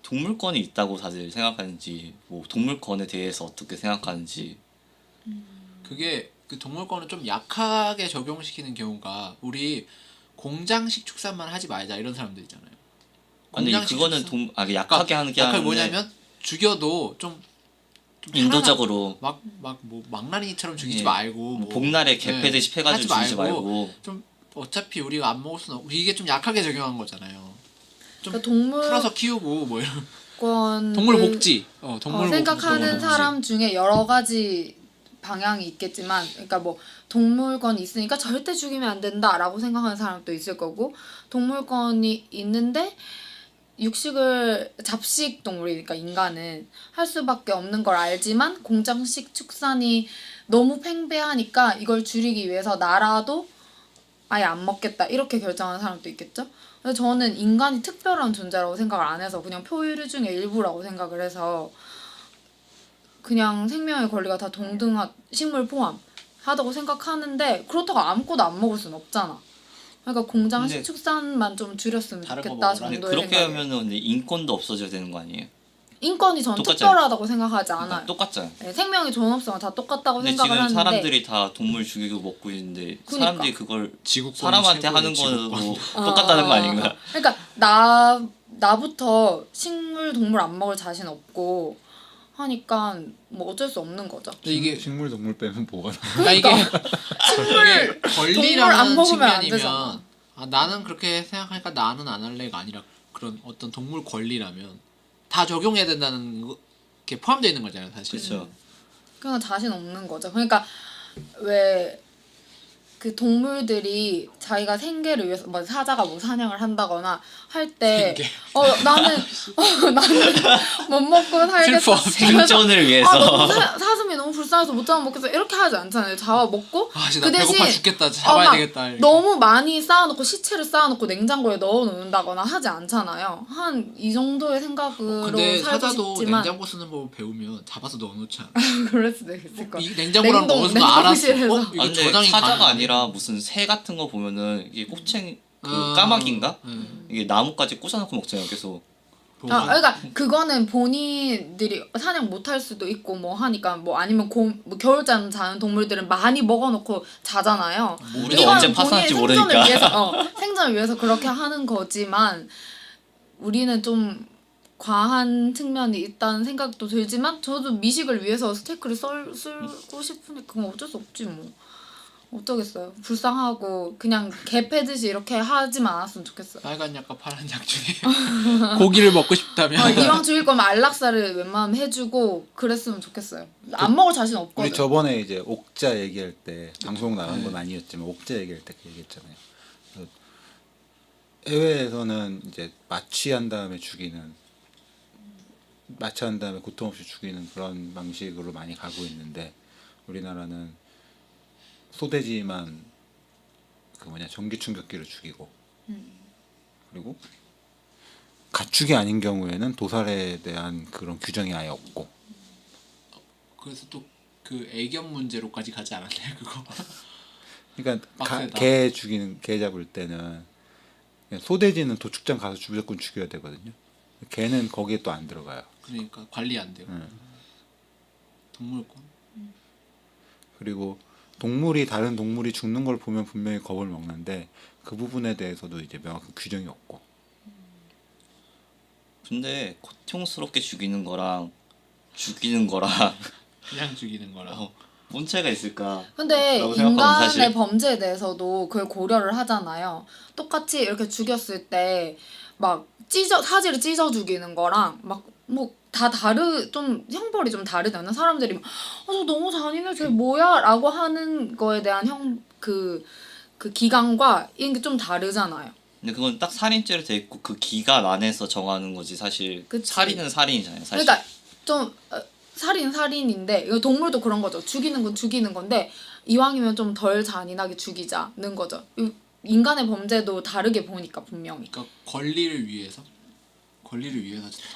Speaker 1: 동물권이 있다고 다들 생각하는지, 뭐 동물권에 대해서 어떻게 생각하는지.
Speaker 5: 그게 그 동물권을 좀 약하게 적용시키는 경우가, 우리 공장식 축산만 하지 말자 이런 사람들 있잖아요.
Speaker 1: 아니
Speaker 5: 공장식
Speaker 1: 그거는
Speaker 5: 축산.
Speaker 1: 약하게 하는 게
Speaker 5: 약하게
Speaker 1: 아닌데,
Speaker 5: 뭐냐면 죽여도 좀
Speaker 1: 인도적으로
Speaker 5: 막뭐 망나니처럼 죽이지
Speaker 1: 예.
Speaker 5: 말고
Speaker 1: 뭐 복날에 개패듯이 패가지고 죽이지 말고.
Speaker 5: 좀 어차피 우리가 안 먹을 수는 없고, 이게 좀 약하게 적용한 거잖아요. 좀
Speaker 4: 그러니까 동물권
Speaker 5: 풀어서 키우고 뭐 이런 동물 복지. 동물
Speaker 4: 생각하는
Speaker 5: 복지.
Speaker 4: 사람 중에 여러 가지 방향이 있겠지만, 그러니까 뭐 동물권이 있으니까 절대 죽이면 안 된다라고 생각하는 사람도 있을 거고, 동물권이 있는데 잡식 동물이니까 인간은 할 수밖에 없는 걸 알지만 공장식 축산이 너무 팽배하니까 이걸 줄이기 위해서 나라도 아예 안 먹겠다 이렇게 결정하는 사람도 있겠죠. 근데 저는 인간이 특별한 존재라고 생각을 안 해서 그냥 포유류 중에 일부라고 생각을 해서, 그냥 생명의 권리가 다 동등한, 식물 포함하다고 생각하는데, 그렇다고 아무것도 안 먹을 순 없잖아. 그러니까 공장식
Speaker 1: 근데-
Speaker 4: 축산만 좀 줄였으면
Speaker 5: 다른 거
Speaker 4: 좋겠다
Speaker 5: 먹어라.
Speaker 1: 근데
Speaker 4: 정도의
Speaker 1: 그렇게
Speaker 4: 생각이에요.
Speaker 1: 하면은 근데 인권도 없어져야 되는 거 아니에요?
Speaker 4: 인권이 전
Speaker 1: 똑같잖아요.
Speaker 4: 특별하다고 생각하지 않아요.
Speaker 1: 그러니까 똑같잖아요.
Speaker 4: 네, 생명이 존 없으면 다 똑같다고
Speaker 1: 근데
Speaker 4: 생각을
Speaker 1: 지금
Speaker 4: 하는데,
Speaker 1: 사람들이 다 동물 죽이고 먹고 있는데,
Speaker 4: 그니까.
Speaker 1: 사람들이 그걸
Speaker 5: 지구권이
Speaker 1: 사람한테
Speaker 5: 최고예요,
Speaker 1: 하는
Speaker 5: 지구권.
Speaker 1: 거는 똑같다는 거 아닌가?
Speaker 4: 그러니까 나부터 식물 동물 안 먹을 자신 없고 하니까 뭐 어쩔 수 없는 거죠.
Speaker 5: 근데 이게
Speaker 2: 식물 동물 빼면 뭐가 나?
Speaker 5: 그러니까 이게
Speaker 4: 동물 안
Speaker 5: 권리라는
Speaker 4: 먹으면 안
Speaker 5: 측면이면
Speaker 4: 되잖아.
Speaker 5: 나는 그렇게 생각하니까 나는 안 할래가 아니라 그런 어떤 동물 권리라면 다 적용해야 된다는 게 포함되어 있는 거잖아요, 사실.
Speaker 1: 그렇죠.
Speaker 4: 그냥 자신 없는 거죠. 그러니까 왜 그 동물들이 자기가 생계를 위해서 뭐 사자가 뭐 사냥을 한다거나 할 때 나는 못 먹고 살겠어.
Speaker 1: 생존을 위해서.
Speaker 4: 너무 사슴이 너무 불쌍해서 못 잡아 먹겠어. 이렇게 하지 않잖아요. 잡아 먹고
Speaker 5: 진짜 나 배고파 죽겠다. 잡아야
Speaker 4: 막
Speaker 5: 되겠다. 이렇게.
Speaker 4: 너무 많이 쌓아놓고 시체를 쌓아놓고 냉장고에 넣어놓는다거나 하지 않잖아요. 한 이 정도의 생각으로
Speaker 5: 근데
Speaker 4: 살고
Speaker 5: 사자도
Speaker 4: 싶지만
Speaker 5: 냉장고 쓰는 법을 배우면 잡아서 넣어놓지 않아.
Speaker 4: 그럴 수도 있을 거야.
Speaker 5: 이 냉장고랑
Speaker 4: 냉동-
Speaker 5: 넣어서 알았어.
Speaker 4: 냉동실에서.
Speaker 5: 이거
Speaker 1: 아, 근데
Speaker 5: 저장이
Speaker 1: 사자가
Speaker 5: 가능하네.
Speaker 1: 아니라 무슨 새 같은 거 보면은 이게 꼬챙이 그
Speaker 5: 아,
Speaker 1: 까마귀인가?
Speaker 5: 네.
Speaker 1: 이게 나무까지 꽂아놓고 먹잖아요. 계속.
Speaker 4: 그러니까 그거는 본인들이 사냥 못 할 수도 있고 뭐 하니까 뭐 아니면 뭐 겨울잠 자는 동물들은 많이 먹어놓고 자잖아요.
Speaker 1: 우리도
Speaker 4: 이건
Speaker 1: 언제 파산할지
Speaker 4: 본인의
Speaker 1: 모르니까.
Speaker 4: 생존을 위해서 그렇게 하는 거지만 우리는 좀 과한 측면이 있다는 생각도 들지만 저도 미식을 위해서 스테이크를 쓰고 싶으니까 그건 어쩔 수 없지 뭐. 어쩌겠어요. 불쌍하고 그냥 개 패듯이 이렇게 하지만 않았으면 좋겠어요.
Speaker 5: 빨간 약과 파란 약 중에 고기를 먹고 싶다면
Speaker 4: 이왕 죽일 거면 안락사를 웬만하면 해주고 그랬으면 좋겠어요. 안 먹을 자신 없거든.
Speaker 2: 우리 저번에 이제 옥자 얘기할 때 방송 나간 건 아니었지만 옥자 얘기할 때 그 얘기했잖아요. 해외에서는 이제 마취한 다음에 고통 없이 죽이는 그런 방식으로 많이 가고 있는데 우리나라는 소돼지만 전기 충격기로 죽이고 그리고 가축이 아닌 경우에는 도살에 대한 그런 규정이 아예 없고
Speaker 5: 그래서 또 그 애견 문제로까지 가지 않았나요 그거?
Speaker 2: 그러니까
Speaker 5: 빡세다.
Speaker 2: 개 잡을 때는 그냥 소돼지는 도축장 가서 무조건 죽여야 되거든요. 개는 거기에 또 안 들어가요.
Speaker 5: 그러니까 관리 안 되고 동물권.
Speaker 2: 그리고 다른 동물이 죽는 걸 보면 분명히 겁을 먹는데 그 부분에 대해서도 이제 명확한 규정이 없고.
Speaker 1: 근데 고통스럽게 죽이는 거랑
Speaker 5: 그냥 죽이는 거라.
Speaker 1: 뭔 차이가 있을까?
Speaker 4: 근데
Speaker 1: 라고 생각하거든,
Speaker 4: 인간의
Speaker 1: 사실.
Speaker 4: 범죄에 대해서도 그걸 고려를 하잖아요. 똑같이 이렇게 죽였을 때 막 사지를 찢어 죽이는 거랑 막 뭐 다 좀 형벌이 좀 다르잖아. 사람들이 저 너무 잔인해 쟤 뭐야 라고 하는 거에 대한 그 기간과 이런 게 좀 다르잖아요.
Speaker 1: 근데 그건 딱 살인죄로 돼 있고 그 기간 안에서 정하는 거지 사실.
Speaker 4: 그치.
Speaker 1: 살인은 살인이잖아요. 사실.
Speaker 4: 그러니까 좀 살인인데 이거 동물도 그런 거죠. 죽이는 건 죽이는 건데 이왕이면 좀 덜 잔인하게 죽이자는 거죠. 인간의 범죄도 다르게 보니까 분명히.
Speaker 5: 그러니까 권리를 위해서 덜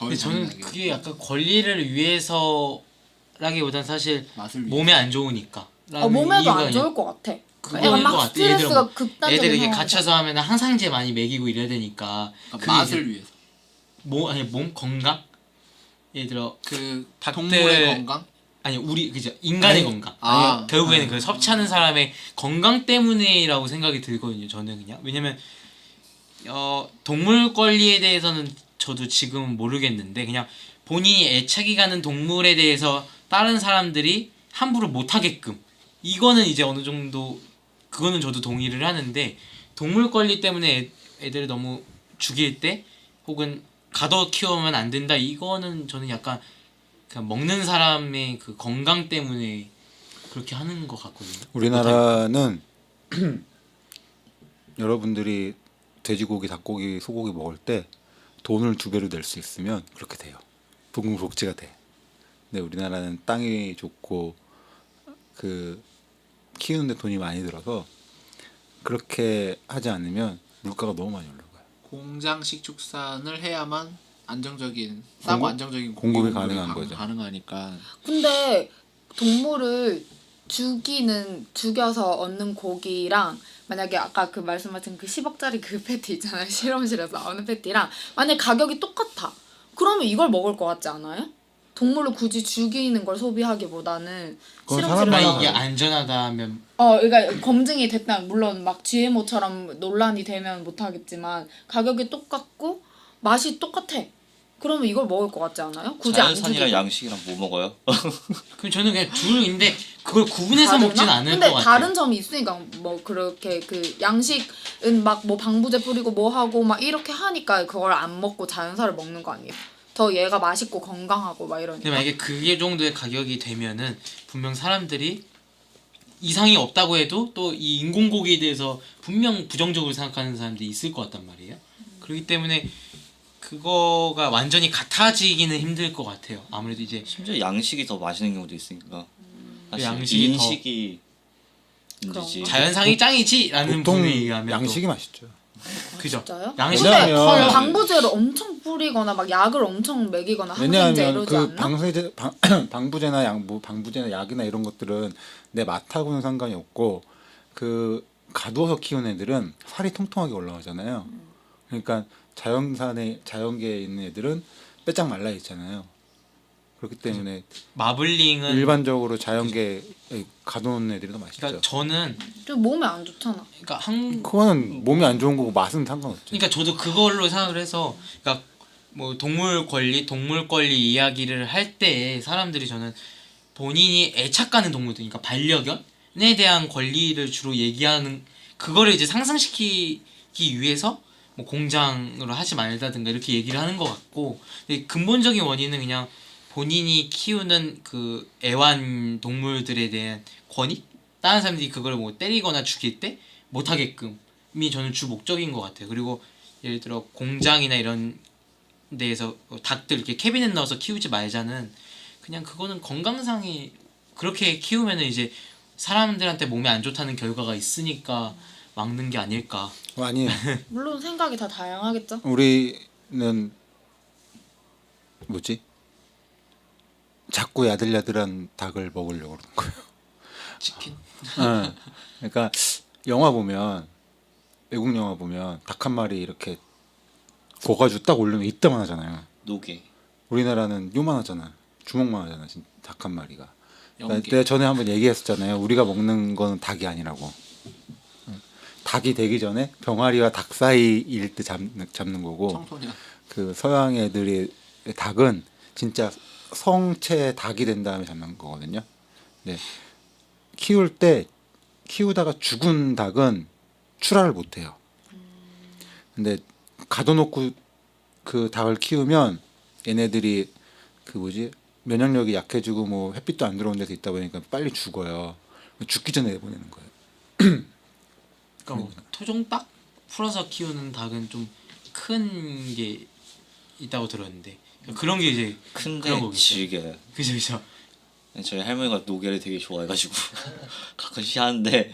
Speaker 3: 근데 저는
Speaker 5: 잔인하게.
Speaker 3: 그게 약간 권리를 위해서라기보단 사실
Speaker 5: 맛을 위해서.
Speaker 3: 몸에 안 좋으니까.
Speaker 4: 몸에도 안 좋을 것 같아.
Speaker 3: 그거인
Speaker 4: 약간
Speaker 3: 것
Speaker 4: 막
Speaker 3: 같아. 예를 들어
Speaker 4: 스트레스가
Speaker 3: 뭐
Speaker 4: 극단적인
Speaker 3: 애들 이렇게
Speaker 4: 상황에서.
Speaker 3: 갇혀서 하면 항상제 많이 먹이고 이래야 되니까
Speaker 5: 그러니까
Speaker 3: 그게
Speaker 5: 맛을
Speaker 3: 이제
Speaker 5: 위해서.
Speaker 3: 몸 건강? 예를 들어
Speaker 5: 그
Speaker 3: 닭들-
Speaker 5: 동물의 건강?
Speaker 3: 아니 우리 그죠 인간의
Speaker 2: 아니,
Speaker 3: 건강.
Speaker 5: 아.
Speaker 3: 결국에는 그 섭취하는 사람의 건강 때문에라고 생각이 들거든요. 저는 그냥 왜냐면 동물 권리에 대해서는 저도 지금은 모르겠는데 그냥 본인이 애착이 가는 동물에 대해서 다른 사람들이 함부로 못하게끔 이거는 이제 어느 정도 그거는 저도 동의를 하는데 동물 권리 때문에 애들을 너무 죽일 때 혹은 가둬 키우면 안 된다 이거는 저는 약간 그냥 먹는 사람의 그 건강 때문에 그렇게 하는 것 같거든요.
Speaker 2: 우리나라는 여러분들이 돼지고기, 닭고기, 소고기 먹을 때 돈을 2배로 낼 수 있으면 그렇게 돼요. 복지가 돼. 근데 우리나라는 땅이 좋고 키우는데 돈이 많이 들어서 그렇게 하지 않으면 물가가 너무 많이 올라가요.
Speaker 5: 공장식 축산을 해야만 안정적인 싸고 안정적인
Speaker 2: 공급이
Speaker 5: 고기
Speaker 2: 가능한 거죠.
Speaker 5: 가능하니까.
Speaker 4: 근데 동물을 죽여서 얻는 고기랑 만약에 아까 그 말씀하신 그 10억짜리 그 패티 있잖아요. 실험실에서 나오는 패티랑 만약에 가격이 똑같아. 그러면 이걸 먹을 것 같지 않아요? 동물을 굳이 죽이는 걸 소비하기보다는
Speaker 2: 그건
Speaker 4: 실험실에서
Speaker 2: 사람마다
Speaker 3: 만약 이게 안전하다면
Speaker 4: 그러니까 검증이 됐다 물론 막 GMO처럼 논란이 되면 못하겠지만 가격이 똑같고 맛이 똑같아. 그러면 이걸 먹을 것 같지 않아요? 굳이 안
Speaker 1: 자연산이랑
Speaker 4: 죽이고.
Speaker 1: 양식이랑 뭐 먹어요?
Speaker 3: 그럼 저는 그냥 둘인데 그걸 구분해서
Speaker 4: 다르나?
Speaker 3: 먹진 않을
Speaker 4: 근데
Speaker 3: 것 같아요.
Speaker 4: 다른 점이 있으니까 뭐 그렇게 그 양식은 막 뭐 방부제 뿌리고 뭐 하고 막 이렇게 하니까 그걸 안 먹고 자연사를 먹는 거 아니에요? 더 얘가 맛있고 건강하고 막
Speaker 3: 근데
Speaker 4: 이러니까.
Speaker 3: 만약에 그게 정도의 가격이 되면은 분명 사람들이 이상이 없다고 해도 또 이 인공고기에 대해서 분명 부정적으로 생각하는 사람들이 있을 것 같단 말이에요. 그렇기 때문에 그거가 완전히 같아지기는 힘들 것 같아요. 아무래도 이제
Speaker 1: 심지어 양식이 더 맛있는 경우도 있으니까. 사실
Speaker 3: 양식이
Speaker 1: 인식이 문제지.
Speaker 4: 그런가?
Speaker 3: 자연상이 짱이지라는
Speaker 2: 보통
Speaker 3: 분에 의하면
Speaker 2: 양식이 맛있죠.
Speaker 3: 그죠.
Speaker 4: 진짜요?
Speaker 3: 양식이
Speaker 4: 근데
Speaker 2: 왜냐하면-
Speaker 4: 방부제를 엄청 뿌리거나 막 약을 엄청 먹이거나 항생제
Speaker 2: 왜냐하면
Speaker 4: 이러지
Speaker 2: 그
Speaker 4: 않나?
Speaker 2: 방부제나 방부제나 약이나 이런 것들은 내 맛하고는 상관이 없고 그 가두어서 키우는 애들은 살이 통통하게 올라가잖아요. 그러니까 자연계에 있는 애들은 빼짝 말라 있잖아요. 그렇기 때문에
Speaker 3: 마블링은
Speaker 2: 일반적으로 자연계에 가둬놓는 애들이 더 맛있죠.
Speaker 3: 그러니까 저는
Speaker 4: 좀 몸에 안 좋잖아.
Speaker 3: 그러니까
Speaker 2: 그거는 몸이 안 좋은 거고 맛은 상관없죠.
Speaker 3: 그러니까 저도 그걸로 생각을 해서 그러니까 뭐 동물 권리 이야기를 할 때 사람들이 저는 본인이 애착가는 동물들 그러니까 반려견에 대한 권리를 주로 얘기하는 그거를 이제 상승시키기 위해서 뭐 공장으로 하지 말다든가 이렇게 얘기를 하는 것 같고 근데 근본적인 원인은 그냥 본인이 키우는 그 애완 동물들에 대한 권익? 다른 사람들이 그걸 뭐 때리거나 죽일 때 못하게끔이 저는 주 목적인 것 같아요. 그리고 예를 들어 공장이나 이런 데에서 닭들 이렇게 캐비넷 넣어서 키우지 말자는 그냥 그거는 건강상이 그렇게 키우면은 이제 사람들한테 몸에 안 좋다는 결과가 있으니까 막는 게 아닐까.
Speaker 2: 아니에요.
Speaker 4: 물론 생각이 다 다양하겠죠.
Speaker 2: 우리는 뭐지? 자꾸 야들야들한 닭을 먹으려고 그러는 거예요.
Speaker 3: 치킨.
Speaker 2: 응. 그러니까 영화 보면 외국 영화 보면 닭 한 마리 이렇게 고가지고 딱 올리면 이따만 하잖아요.
Speaker 1: 노게.
Speaker 2: 우리나라는 요만하잖아. 주먹만 하잖아. 닭 한 마리가. 그러니까
Speaker 5: 연계.
Speaker 2: 내가 전에 한번 얘기했었잖아요. 우리가 먹는 거는 닭이 아니라고. 응. 닭이 되기 전에 병아리와 닭 사이일 때 잡는 거고
Speaker 5: 청소년.
Speaker 2: 그 서양 애들의 닭은 진짜 성체 닭이 된 다음에 잡는 거거든요. 네. 키우다가 죽은 닭은 출하를 못 해요. 근데 가둬놓고 그 닭을 키우면 얘네들이 그 뭐지 면역력이 약해지고 뭐 햇빛도 안 들어오는 데서 있다 보니까 빨리 죽어요. 죽기 전에 내보내는 거예요.
Speaker 3: 그러니까 뭐 토종닭 풀어서 키우는 닭은 좀 큰 게 있다고 들었는데 그러니까 그런 게 이제
Speaker 1: 큰데
Speaker 3: 그런 거겠죠.
Speaker 1: 질겨요.
Speaker 3: 그죠 그죠.
Speaker 1: 저희 할머니가 노게를 되게 좋아해가지고 가끔씩 하는데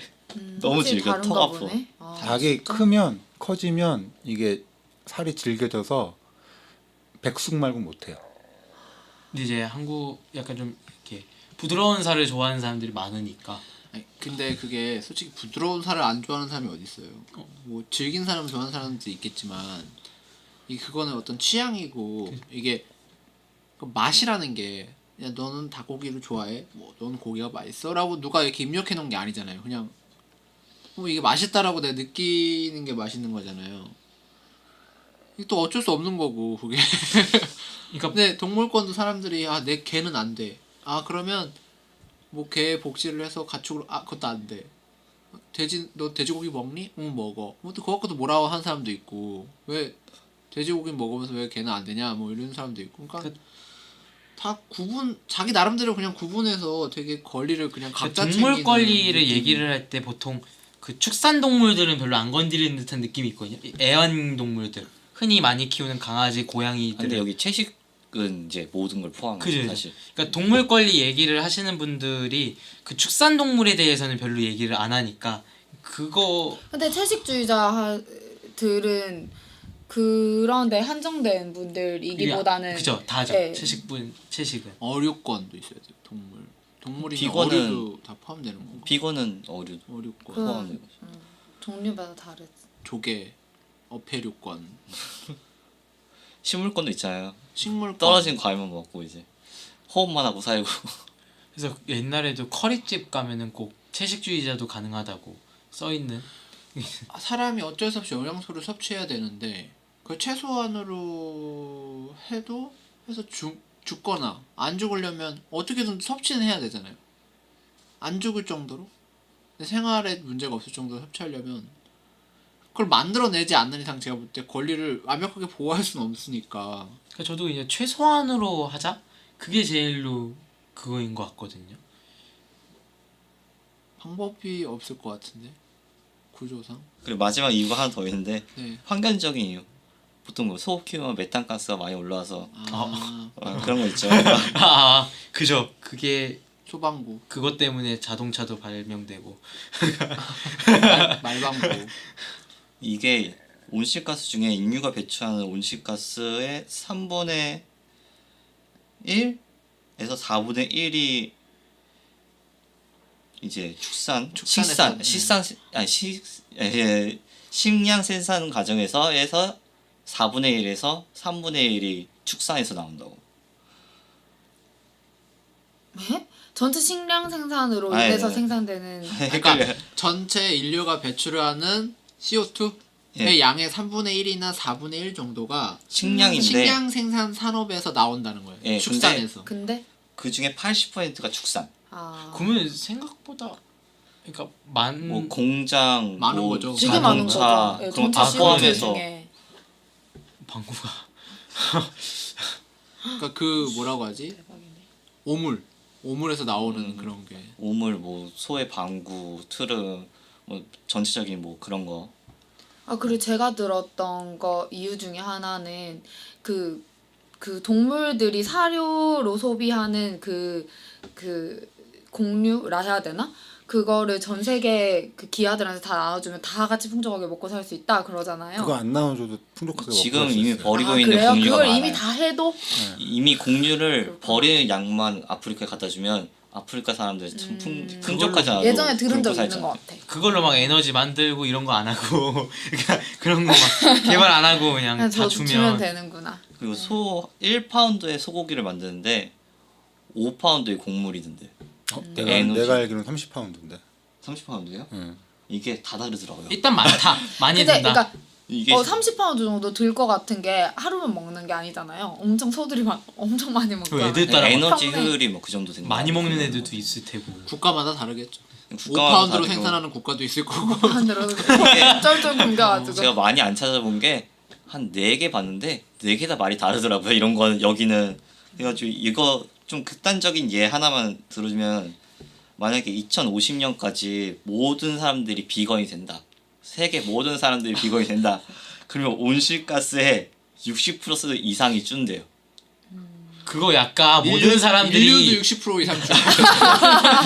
Speaker 1: 너무
Speaker 4: 확실히
Speaker 1: 질겨.
Speaker 4: 다른가
Speaker 1: 턱 아파.
Speaker 4: 보네. 아,
Speaker 2: 닭이
Speaker 4: 진짜?
Speaker 2: 크면 커지면 이게 살이 질겨져서 백숙 말고 못 해요.
Speaker 3: 근데 이제 한국 약간 좀 이렇게 부드러운 살을 좋아하는 사람들이 많으니까
Speaker 5: 아니, 근데 그게 솔직히 부드러운 살을 안 좋아하는 사람이 어디 있어요? 뭐 질긴 사람 좋아하는 사람도 있겠지만 이 그거는 어떤 취향이고 이게 그 맛이라는 게 야, 너는 닭고기를 좋아해? 뭐 너는 고기가 맛있어?라고 누가 이렇게 입력해 놓은 게 아니잖아요. 그냥 뭐 이게 맛있다라고 내가 느끼는 게 맛있는 거잖아요. 이게 또 어쩔 수 없는 거고 그게.
Speaker 3: 그러니까
Speaker 5: 근데 동물권도 사람들이 아 내 개는 안 돼. 아 그러면 뭐 개 복지를 해서 가축으로 아 그것도 안 돼. 너 돼지고기 먹니? 응 먹어. 뭐 또 그거 갖고도 뭐라고 하는 사람도 있고 왜 돼지고기 먹으면서 왜 걔는 안 되냐 뭐 이런 사람도 있고 그러니까 다 자기 나름대로 그냥 구분해서 되게 권리를 그냥 각자
Speaker 3: 동물
Speaker 5: 챙기는
Speaker 3: 권리를
Speaker 5: 느낌이-
Speaker 3: 얘기를 할 때 보통 그 축산 동물들은 별로 안 건드리는 듯한 느낌이 있거든요. 애완 동물들 흔히 많이 키우는 강아지, 고양이들.
Speaker 1: 근데 여기 채식은 이제 모든 걸 포함해요.
Speaker 3: 그죠.
Speaker 1: 사실.
Speaker 3: 그러니까 동물 권리 얘기를 하시는 분들이 그 축산 동물에 대해서는 별로 얘기를 안 하니까 그거
Speaker 4: 근데 채식주의자들은 그런데 한정된 분들이기보다는
Speaker 3: 그죠 다죠.
Speaker 4: 네.
Speaker 3: 채식은
Speaker 5: 어류권도 있어야 돼요. 동물이
Speaker 1: 비건은-
Speaker 5: 어류도 다 포함되는 건가?
Speaker 1: 비건은 어류
Speaker 5: 어류권,
Speaker 1: 포함되고.
Speaker 4: 종류마다 다르지.
Speaker 5: 조개, 어패류권,
Speaker 1: 식물권도 있잖아요.
Speaker 5: 식물권.
Speaker 1: 떨어진 과일만 먹고 이제 호흡만 하고 살고.
Speaker 3: 그래서 옛날에도 커리집 가면은 꼭 채식주의자도 가능하다고 써 있는.
Speaker 5: 사람이 어쩔 수 없이 영양소를 섭취해야 되는데 그 최소한으로 해서 죽거나 안 죽으려면 어떻게든 섭취는 해야 되잖아요. 안 죽을 정도로 내 생활에 문제가 없을 정도로 섭취하려면 그걸 만들어내지 않는 이상 제가 볼 때 권리를 완벽하게 보호할 수는 없으니까.
Speaker 3: 그러니까 저도 이제 최소한으로 하자. 그게 제일로 그거인 것 같거든요.
Speaker 5: 방법이 없을 것 같은데 구조상.
Speaker 1: 그리고 마지막 이유가 하나 더 있는데
Speaker 5: 네.
Speaker 1: 환경적인 이유. 보통 뭐 소고 키우면 메탄가스가 많이 올라와서 그런 거 있죠.
Speaker 3: 그죠. 그게
Speaker 5: 소방구,
Speaker 3: 그것 때문에 자동차도 발명되고.
Speaker 5: 말방구.
Speaker 1: 이게 온실가스 중에 인류가 배출하는 온실가스의 3분의 1에서 4분의 1이 이제
Speaker 5: 축산에서?
Speaker 1: 식량 생산 과정에서 4분의 1에서 3분의 1이 축산에서 나온다고.
Speaker 4: 네? 전체 식량 생산으로
Speaker 1: 아,
Speaker 4: 인해서
Speaker 1: 네.
Speaker 4: 생산되는
Speaker 5: 그러니까 전체 인류가 배출하는 CO2의
Speaker 1: 예.
Speaker 5: 양의 3분의 1이나 4분의 1 정도가
Speaker 1: 식량인데
Speaker 5: 식량 생산 산업에서 나온다는 거예요.
Speaker 1: 예,
Speaker 5: 축산에서.
Speaker 4: 근데
Speaker 1: 그 중에 80%가 축산.
Speaker 3: 그러면 생각보다 그러니까
Speaker 1: 뭐 공장,
Speaker 5: 많은
Speaker 1: 뭐
Speaker 5: 거죠.
Speaker 4: 되게 많은
Speaker 1: 자동차
Speaker 4: 거죠. 예,
Speaker 1: 그런
Speaker 4: 전체
Speaker 1: 다
Speaker 4: CO2
Speaker 1: 포함해서
Speaker 4: 중에
Speaker 3: 방구가
Speaker 5: 그러니까 그 뭐라고 하지? 오물에서 나오는 그런 게.
Speaker 1: 오물, 뭐 소의 방구, 트름, 뭐 전체적인 뭐 그런 거.
Speaker 4: 그리고 제가 들었던 거 이유 중에 하나는 그 동물들이 사료로 소비하는 그 공유라 해야 되나? 그거를 전 세계 그 기아들한테 다 나눠주면 다 같이 풍족하게 먹고 살 수 있다 그러잖아요.
Speaker 2: 그거 안 나눠줘도 풍족하게 먹고
Speaker 1: 지금
Speaker 2: 살수
Speaker 1: 이미
Speaker 2: 있어요.
Speaker 1: 버리고 있는
Speaker 4: 그래요?
Speaker 1: 공유가
Speaker 4: 그걸
Speaker 1: 많아요.
Speaker 4: 이미 다 해도
Speaker 1: 이미 공유를
Speaker 4: 그렇구나.
Speaker 1: 버리는 양만 아프리카에 갖다 주면 아프리카 사람들 참 풍족하지 않아도
Speaker 4: 예전에 들은 적
Speaker 1: 굶고
Speaker 4: 있는
Speaker 1: 살잖아.
Speaker 4: 것 같아.
Speaker 3: 그걸로 막 에너지 만들고 이런 거 안 하고 그러니까 그런 거 막 개발 안 하고 그냥
Speaker 4: 그냥
Speaker 3: 다
Speaker 4: 저
Speaker 3: 주면
Speaker 4: 주면 되는구나.
Speaker 1: 그리고 소 1파운드의 소고기를 만드는데 5파운드의 곡물이던데. 에너지.
Speaker 2: 내가 알기로는 30파운드인데.
Speaker 1: 30파운드요?
Speaker 2: 응.
Speaker 1: 이게 다 다르더라고요.
Speaker 3: 일단 많다. 많이
Speaker 4: 근데
Speaker 3: 든다.
Speaker 4: 그러니까
Speaker 1: 이게
Speaker 4: 30파운드 정도 들 것 같은 게 하루만 먹는 게 아니잖아요. 엄청 소들이 엄청 많이 먹잖아요.
Speaker 3: 애들 따라
Speaker 1: 에너지
Speaker 4: 평생.
Speaker 1: 효율이 뭐 그 정도 된다.
Speaker 3: 많이 먹는 애들도 있을 테고.
Speaker 5: 국가마다 다르겠죠.
Speaker 1: 국가마다
Speaker 5: 5파운드로
Speaker 1: 다르고.
Speaker 5: 생산하는 국가도 있을 거고.
Speaker 4: 반대로 쩔쩔 굶겨가지고.
Speaker 1: 제가 많이 안 찾아본 게 한 4개 봤는데 4개 다 말이 다르더라고요. 이런 거는 여기는 그래가지고 이거 좀 극단적인 예 하나만 들으면 만약에 2050년까지 모든 사람들이 비건이 된다. 세계 모든 사람들이 비건이 된다. 그러면 온실가스의 60% 이상이 준대요.
Speaker 3: 그거 약간 모든 사람들이
Speaker 5: 인류도 60% 이상 줄.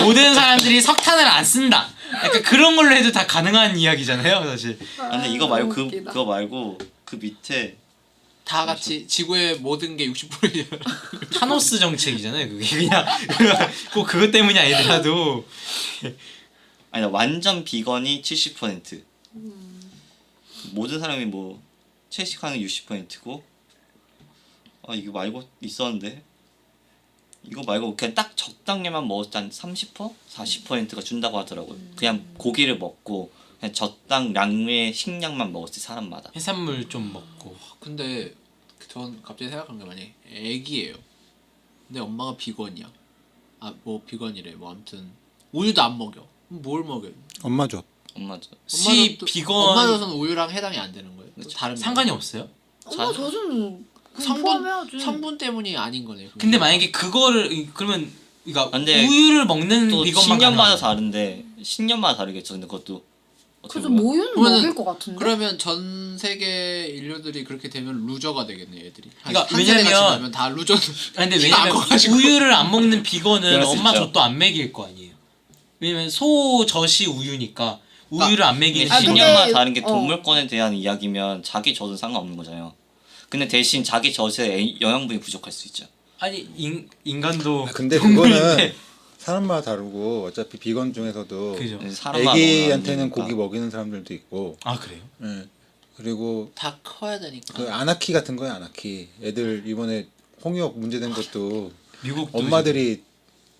Speaker 3: 모든 사람들이 석탄을 안 쓴다. 약간 그런 걸로 해도 다 가능한 이야기잖아요, 사실.
Speaker 1: 근데 이거 말고
Speaker 4: 너무 웃기다.
Speaker 1: 그거 말고 그 밑에
Speaker 5: 다 같이 지구의 모든 게 60%잖아.
Speaker 3: 타노스 정책이잖아요, 그게 그냥 꼭 그것 때문이 아니더라도
Speaker 1: 아니 완전 비건이 70%. 모든 사람이 뭐 채식하는 60%고 이거 말고 있었는데 이거 말고 그냥 딱 적당량만 먹었을 때 한 30%? 40%가 준다고 하더라고요. 그냥 고기를 먹고 그냥 적당량의 식량만 먹었을 때 사람마다.
Speaker 3: 해산물 좀 먹고.
Speaker 5: 근데 전 갑자기 생각한 게 만약에 애기예요. 근데 엄마가 비건이야. 뭐 비건이래. 뭐 아무튼 우유도 안 먹여. 그럼 뭘 먹여요?
Speaker 2: 엄마 줘.
Speaker 1: 엄마죠.
Speaker 3: 혹시
Speaker 5: 엄마도
Speaker 3: 비건
Speaker 5: 엄마 젖은 우유랑 해당이 안 되는 거예요? 또 다른
Speaker 3: 상관이 없어요?
Speaker 4: 엄마 젖은
Speaker 5: 성분
Speaker 4: 포함해야지.
Speaker 5: 성분 때문이 아닌 거네요.
Speaker 3: 근데 만약에 그거를 그러면 그러니까
Speaker 1: 근데
Speaker 3: 우유를 먹는
Speaker 1: 또
Speaker 3: 비건만
Speaker 1: 신년마다
Speaker 3: 가능하죠.
Speaker 1: 다른데 신년마다 다르겠죠. 근데 그것도 어떻게
Speaker 4: 그래서
Speaker 1: 보면.
Speaker 4: 모유는
Speaker 5: 그러면은-
Speaker 4: 먹일 것 같은데.
Speaker 5: 그러면 전 세계 인류들이 그렇게 되면 루저가 되겠네 애들이.
Speaker 3: 그러니까
Speaker 5: 한 세대가
Speaker 3: 왜냐면-
Speaker 5: 지나면 다 루저.
Speaker 3: 아니, 근데
Speaker 5: 키가 안
Speaker 3: 왜냐면
Speaker 5: 커가지고.
Speaker 3: 우유를 안 먹는 비건은
Speaker 1: 그럴 수
Speaker 3: 엄마
Speaker 1: 있죠.
Speaker 3: 젖도 안 먹일 거 아니에요. 왜냐면 소 젖이 우유니까 우유를 안 먹이는
Speaker 1: 근데
Speaker 4: 근데-
Speaker 1: 신년마다 다른 게
Speaker 4: 어.
Speaker 1: 동물권에 대한 이야기면 자기 젖은 상관없는 거잖아요. 근데 대신 자기 젖에 영양분이 부족할 수 있죠.
Speaker 3: 아니 인간도
Speaker 2: 근데
Speaker 3: 동물인데.
Speaker 2: 그거는 사람마다 다르고 어차피 비건 중에서도
Speaker 3: 그죠.
Speaker 1: 사람마다
Speaker 2: 애기한테는
Speaker 1: 먹는
Speaker 2: 고기
Speaker 1: 거니까.
Speaker 2: 먹이는 사람들도 있고,
Speaker 3: 아 그래요?
Speaker 2: 예. 그리고
Speaker 5: 다 커야 되니까.
Speaker 2: 그 아나키 같은 거야 아나키. 애들 이번에 홍역 문제된 것도
Speaker 3: 미국도
Speaker 2: 엄마들이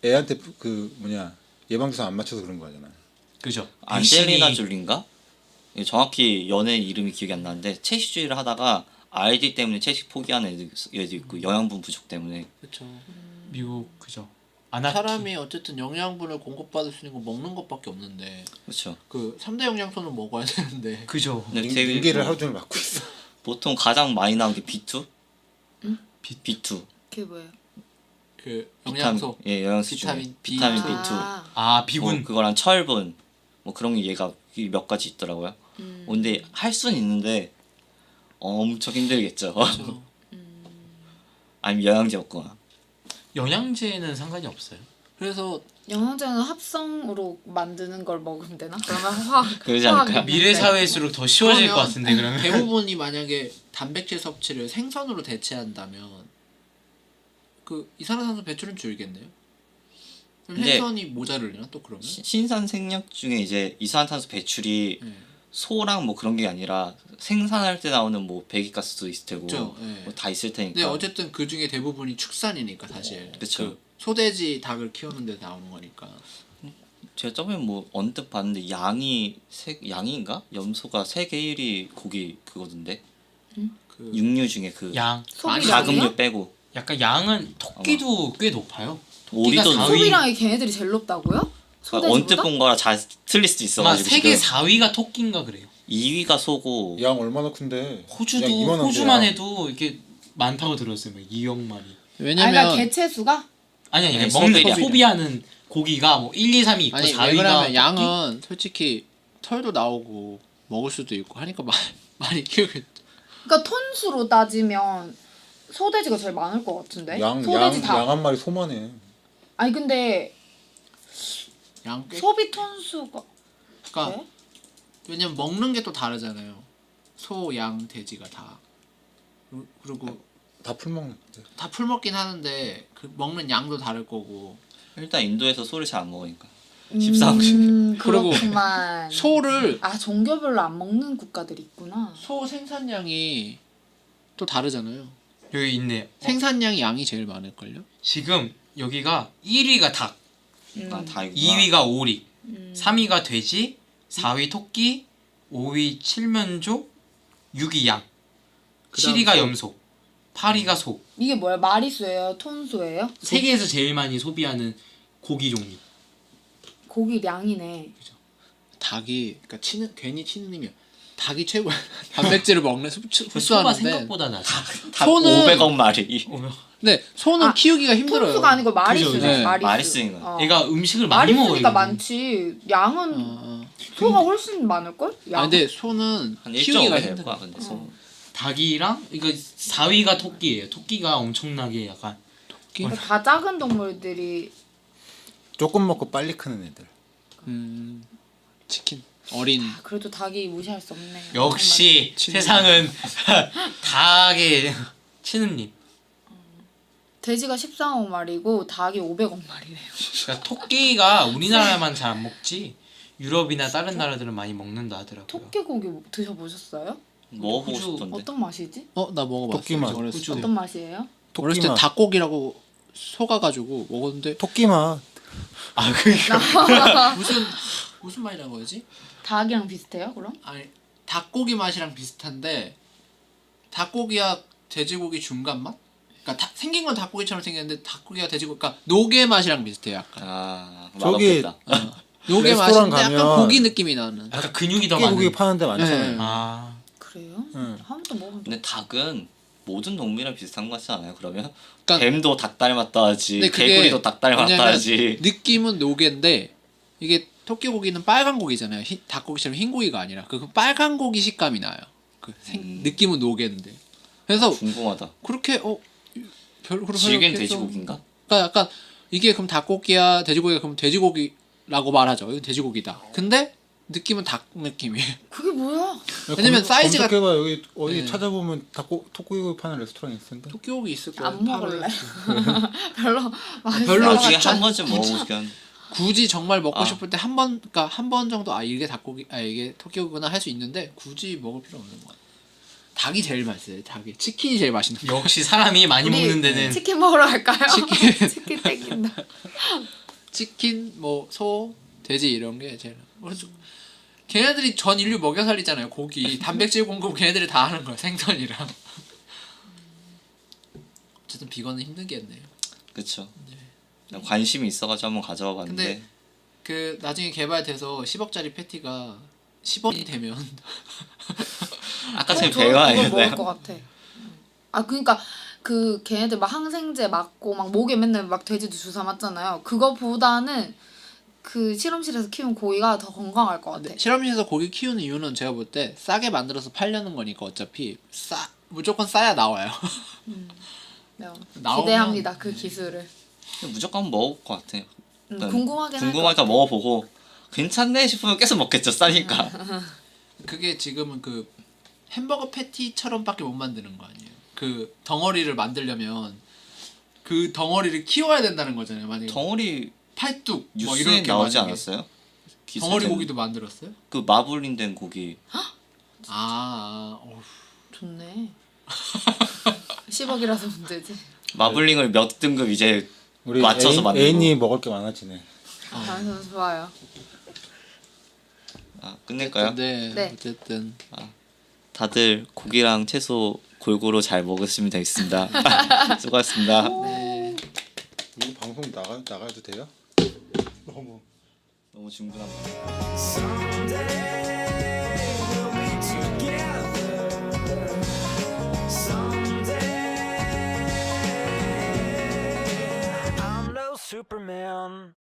Speaker 2: 애한테 예방주사 안 맞춰서 그런 거잖아.
Speaker 3: 그죠.
Speaker 1: 안젤리나
Speaker 3: 백신이-
Speaker 1: 졸리인가? 이게 정확히 연예인 이름이 기억이 안 나는데 채식주의를 하다가 아이들 때문에 채식 포기하는 애도 있고 영양분 부족 때문에
Speaker 5: 그렇죠.
Speaker 3: 미국 그죠. 아나키.
Speaker 5: 사람이 어쨌든 영양분을 공급받을 수 있는 건 먹는 것밖에 없는데
Speaker 1: 그렇죠.
Speaker 5: 그 3대 영양소는 먹어야 되는데
Speaker 3: 그죠.
Speaker 1: 근데 되게
Speaker 2: 인기를
Speaker 1: 뭐
Speaker 2: 하루 종일 맡고 있어.
Speaker 1: 보통 가장 많이 나오는 게 B2? B2.
Speaker 4: 그게 뭐예요?
Speaker 5: 그 영양소
Speaker 1: 예, 영양소 중에
Speaker 5: 비타민 B.
Speaker 1: 비타민 B2.
Speaker 4: 아,
Speaker 3: 아 비군.
Speaker 1: 뭐 그거랑 철분 뭐 그런 게 얘가 몇 가지 있더라고요. 근데 할 수는 있는데 엄청 힘들겠죠.
Speaker 5: 그렇죠.
Speaker 1: 아니면 영양제 먹거나.
Speaker 3: 영양제는 상관이 없어요.
Speaker 5: 그래서
Speaker 4: 영양제는 합성으로 만드는 걸 먹으면 되나? 그러면 화학
Speaker 1: 그러지
Speaker 4: 화학이
Speaker 1: 않을까요?
Speaker 4: 없는데.
Speaker 3: 미래 사회일수록 더 쉬워질 것 같은데 그러면.
Speaker 5: 대부분이 만약에 단백질 섭취를 생선으로 대체한다면 그 이산화탄소 배출은 줄겠네요. 그럼
Speaker 1: 근데
Speaker 5: 생선이 모자르려나 또 그러면?
Speaker 1: 신선 생력 중에 이제 이산화탄소 배출이
Speaker 5: 네.
Speaker 1: 소랑 뭐 그런 게 아니라 생산할 때 나오는 뭐 배기가스도 있을 테고
Speaker 5: 그쵸, 네.
Speaker 1: 뭐 다 있을 테니까.
Speaker 5: 근데 어쨌든 그 중에 대부분이 축산이니까 사실.
Speaker 1: 그쵸.
Speaker 5: 그 소돼지 닭을 키우는 데 나오는 거니까.
Speaker 1: 제가 저번에 뭐 언뜻 봤는데 양인가? 염소가 세계 1위 고기 그거던데.
Speaker 5: 그
Speaker 1: 육류 중에 그
Speaker 3: 양.
Speaker 4: 소비량이요?
Speaker 1: 가금류 빼고
Speaker 3: 약간 양은 토끼도 꽤 높아요. 토끼가
Speaker 1: 오리도
Speaker 3: 4위.
Speaker 4: 소비량이 걔네들이 제일 높다고요?
Speaker 1: 그러니까 언뜻
Speaker 4: 소돼지보다?
Speaker 1: 본 거라 잘 틀릴 수도
Speaker 3: 아마
Speaker 1: 있어가지고
Speaker 3: 세계
Speaker 1: 지금
Speaker 3: 4위가 토끼인가 그래요.
Speaker 1: 2위가 소고
Speaker 2: 양 얼마나 큰데?
Speaker 3: 호주도
Speaker 2: 양 이만한데,
Speaker 3: 호주만
Speaker 2: 양.
Speaker 3: 해도 이렇게 많다고 들었어요. 막 2억 마리.
Speaker 4: 아,
Speaker 5: 왜냐면
Speaker 4: 그러니까 개체 수가?
Speaker 3: 아니
Speaker 1: 아니,
Speaker 3: 먹는
Speaker 1: 소비량.
Speaker 3: 소비하는 고기가 뭐 1, 2, 3위 있고
Speaker 5: 아니
Speaker 3: 4위가
Speaker 5: 왜 그러면 양은 솔직히 털도 나오고 먹을 수도 있고 하니까 많이 키우겠죠.
Speaker 4: 그러니까 톤수로 따지면 소돼지가 제일 많을 것 같은데.
Speaker 2: 양
Speaker 4: 소돼지 다.
Speaker 2: 한 마리 소만해.
Speaker 4: 아니 근데
Speaker 5: 양 꽤.
Speaker 4: 소비 톤수가
Speaker 5: 그러니까
Speaker 4: 네?
Speaker 5: 왜냐면 먹는 게 또 다르잖아요. 소, 양, 돼지가 다. 그리고
Speaker 2: 다 풀먹는데.
Speaker 5: 다 풀 먹긴 하는데 그 먹는 양도 다를 거고.
Speaker 1: 일단 인도에서 소를 잘 안 먹으니까 14억
Speaker 5: 그리고
Speaker 4: 그렇구만.
Speaker 5: 소를
Speaker 4: 아 종교별로 안 먹는 국가들이 있구나.
Speaker 5: 소 생산량이 또 다르잖아요.
Speaker 3: 여기 있네요.
Speaker 5: 생산량이 양이 제일 많을걸요?
Speaker 3: 지금 여기가 1위가 닭,
Speaker 1: 다 이구나.
Speaker 3: 2위가 오리, 3위가 돼지, 4위 토끼, 5위 칠면조, 6위 양,
Speaker 5: 그다음
Speaker 3: 7위가
Speaker 5: 소.
Speaker 3: 염소, 8위가 소.
Speaker 4: 이게 뭐야? 마리수예요? 톤수예요?
Speaker 3: 세계에서 제일 많이 소비하는 고기 종류.
Speaker 4: 고기량이네.
Speaker 5: 닭이 그러니까 괜히 치는 힘이야. 닭이 최고야. 단백질을 먹는
Speaker 3: 소가
Speaker 5: 흡수하는데.
Speaker 3: 생각보다 낮아.
Speaker 1: 다
Speaker 5: 소는-
Speaker 1: 500억 마리
Speaker 5: 근데 소는
Speaker 4: 아,
Speaker 5: 키우기가 힘들어요.
Speaker 4: 톤수가 아니고 마리수네.
Speaker 3: 그죠,
Speaker 5: 그죠.
Speaker 4: 마리수.
Speaker 1: 마리수인 거야.
Speaker 3: 얘가 음식을 많이 먹어요.
Speaker 4: 마리수니까
Speaker 3: 이거는.
Speaker 4: 많지. 양은
Speaker 5: 어.
Speaker 4: 소가 훨씬 많을 걸?
Speaker 5: 아 근데 소는
Speaker 1: 한
Speaker 5: 키우기가
Speaker 1: 1.5배 될
Speaker 5: 힘들어.
Speaker 1: 거야 근데 소.
Speaker 3: 닭이랑 이거 4위가 토끼예요. 토끼가 엄청나게 약간
Speaker 4: 그러니까 다 작은 동물들이
Speaker 2: 조금 먹고 빨리 크는 애들.
Speaker 5: 치킨 어린.
Speaker 4: 그래도 닭이 무시할 수 없네.
Speaker 3: 역시
Speaker 5: 치는
Speaker 3: 세상은 닭의 치느님.
Speaker 4: 돼지가 14억 마리고 닭이 500억 마리래요.
Speaker 3: 그러니까 토끼가 우리나라만 잘 안 먹지 유럽이나 다른 나라들은 많이 먹는다 하더라고요.
Speaker 4: 토끼 고기 드셔보셨어요?
Speaker 1: 먹어보고
Speaker 3: 호주
Speaker 1: 싶던데.
Speaker 4: 어떤 맛이지?
Speaker 5: 나 먹어봤어.
Speaker 2: 토끼맛.
Speaker 5: 어렸을 때.
Speaker 4: 어떤 맛이에요?
Speaker 5: 어렸을 때
Speaker 2: 토끼맛.
Speaker 5: 닭고기라고 속아가지고 먹었는데
Speaker 2: 토끼맛.
Speaker 3: 아 그러니까
Speaker 5: 무슨 말이라고 하지?
Speaker 4: 닭이랑 비슷해요? 그럼?
Speaker 5: 아니 닭고기 맛이랑 비슷한데 닭고기와 돼지고기 중간 맛? 그러니까 생긴 건 닭고기처럼 생겼는데 닭고기와 돼지고기 그러니까 노게 맛이랑 비슷해요 약간.
Speaker 1: 아
Speaker 2: 저기-
Speaker 1: 맛없겠다.
Speaker 5: 노게
Speaker 2: 레스토랑
Speaker 5: 맛인데 약간
Speaker 2: 가면
Speaker 5: 고기 느낌이 나는.
Speaker 3: 약간 근육이 더
Speaker 2: 토끼 고기
Speaker 3: 많은.
Speaker 2: 파는데 많잖아요.
Speaker 5: 네.
Speaker 3: 아
Speaker 4: 그래요?
Speaker 2: 응.
Speaker 4: 한 번도 먹어본 적
Speaker 1: 근데 닭은 모든 동물이랑 비슷한 거 같지 않아요? 그러면
Speaker 5: 그러니까
Speaker 1: 뱀도 닭 닮았다 하지,
Speaker 5: 근데 그게
Speaker 1: 개구리도 닭 닮았다
Speaker 5: 왜냐면
Speaker 1: 하지.
Speaker 5: 느낌은 노게인데 이게 토끼고기는 빨간 고기잖아요. 닭고기처럼 흰 고기가 아니라 그 빨간 고기 식감이 나요. 느낌은 노게인데. 그래서
Speaker 1: 궁금하다.
Speaker 5: 그렇게 별로
Speaker 1: 질긴
Speaker 5: 그렇게 해서-
Speaker 1: 돼지고기인가?
Speaker 5: 그러니까 약간 이게 그럼 닭고기야 돼지고기가 그럼 돼지고기라고 말하죠. 이건 돼지고기다. 근데 느낌은 닭 느낌이에요.
Speaker 4: 그게 뭐야?
Speaker 5: 왜냐면 사이즈가
Speaker 2: 검색해봐 여기 어디
Speaker 5: 네.
Speaker 2: 찾아보면 토끼고기 파는 레스토랑 있을 텐데.
Speaker 5: 토끼고기 있을 거예요.
Speaker 4: 안 먹을래. 별로 맛이
Speaker 5: 별로
Speaker 1: 나중에
Speaker 5: 진짜
Speaker 1: 한 번쯤 먹어보긴 한데.
Speaker 5: 굳이 정말 먹고
Speaker 1: 아.
Speaker 5: 싶을 때 한 번, 그러니까 한 번 정도 이게 이게 토끼고기구나 할 수 있는데 굳이 먹을 필요 없는 것 같아요. 닭이 제일 맛있어요. 닭이 치킨이 제일 맛있는 거.
Speaker 3: 역시 사람이 많이
Speaker 4: 우리
Speaker 3: 먹는 데는
Speaker 4: 치킨 먹으러 갈까요?
Speaker 5: 치킨.
Speaker 4: 치킨 땡긴다.
Speaker 5: 치킨, 뭐 소, 돼지 이런 게 제일. 그래서 걔네들이 전 인류 먹여 살리잖아요. 고기, 단백질 공급 걔네들이 다 하는 거야. 생선이랑. 어쨌든 비건은 힘들겠네요.
Speaker 1: 그쵸. 그냥 관심이 있어가지고 한번 가져와 봤는데
Speaker 5: 근데 그 나중에 개발돼서 10억짜리 패티가 10원이 되면
Speaker 1: 아까 전에
Speaker 4: 저는
Speaker 1: 배가
Speaker 4: 그걸 먹을
Speaker 1: 아니었나요?
Speaker 4: 것 같아. 아 그러니까 그 걔네들 막 항생제 맞고 막 목에 맨날 막 돼지도 주사 맞잖아요. 그거보다는 그 실험실에서 키운 고기가 더 건강할 것 같아.
Speaker 5: 근데 실험실에서 고기 키우는 이유는 제가 볼 때 싸게 만들어서 팔려는 거니까 어차피 무조건 싸야 나와요.
Speaker 4: 네.
Speaker 5: 나오면-
Speaker 4: 기대합니다 그 기술을.
Speaker 1: 근데 무조건 한번 먹어볼 것 같아. 일단
Speaker 4: 궁금하긴 할 것
Speaker 1: 궁금하니까
Speaker 4: 같아.
Speaker 1: 먹어보고 괜찮네 싶으면 계속 먹겠죠. 싸니까.
Speaker 5: 그게 지금은 그 햄버거 패티처럼밖에 못 만드는 거 아니에요. 그 덩어리를 만들려면 그 덩어리를 키워야 된다는 거잖아요. 만약에
Speaker 1: 덩어리
Speaker 5: 팔뚝 뭐
Speaker 1: 뉴스에
Speaker 5: 이렇게
Speaker 1: 나오지
Speaker 5: 만약에
Speaker 1: 않았어요?
Speaker 5: 덩어리
Speaker 1: 기사에는.
Speaker 5: 고기도 만들었어요?
Speaker 1: 그 마블링 된 고기.
Speaker 5: 어휴.
Speaker 4: 좋네. 10억이라서 문제지.
Speaker 1: 마블링을 몇 등급 이제
Speaker 2: 우리
Speaker 1: 맞춰서 만들고.
Speaker 2: 애인이 먹을 게 많아지네.
Speaker 4: 아, 저는 좋아요.
Speaker 1: 끝낼까요?
Speaker 5: 네.
Speaker 4: 네.
Speaker 5: 어쨌든
Speaker 1: 다들 고기랑 채소 골고루 잘 먹으시면 되겠습니다. 수고하셨습니다.
Speaker 5: 네.
Speaker 2: 이거 방송 나가도 돼요? 너무
Speaker 1: 너무 중요한.
Speaker 6: I'm no Superman.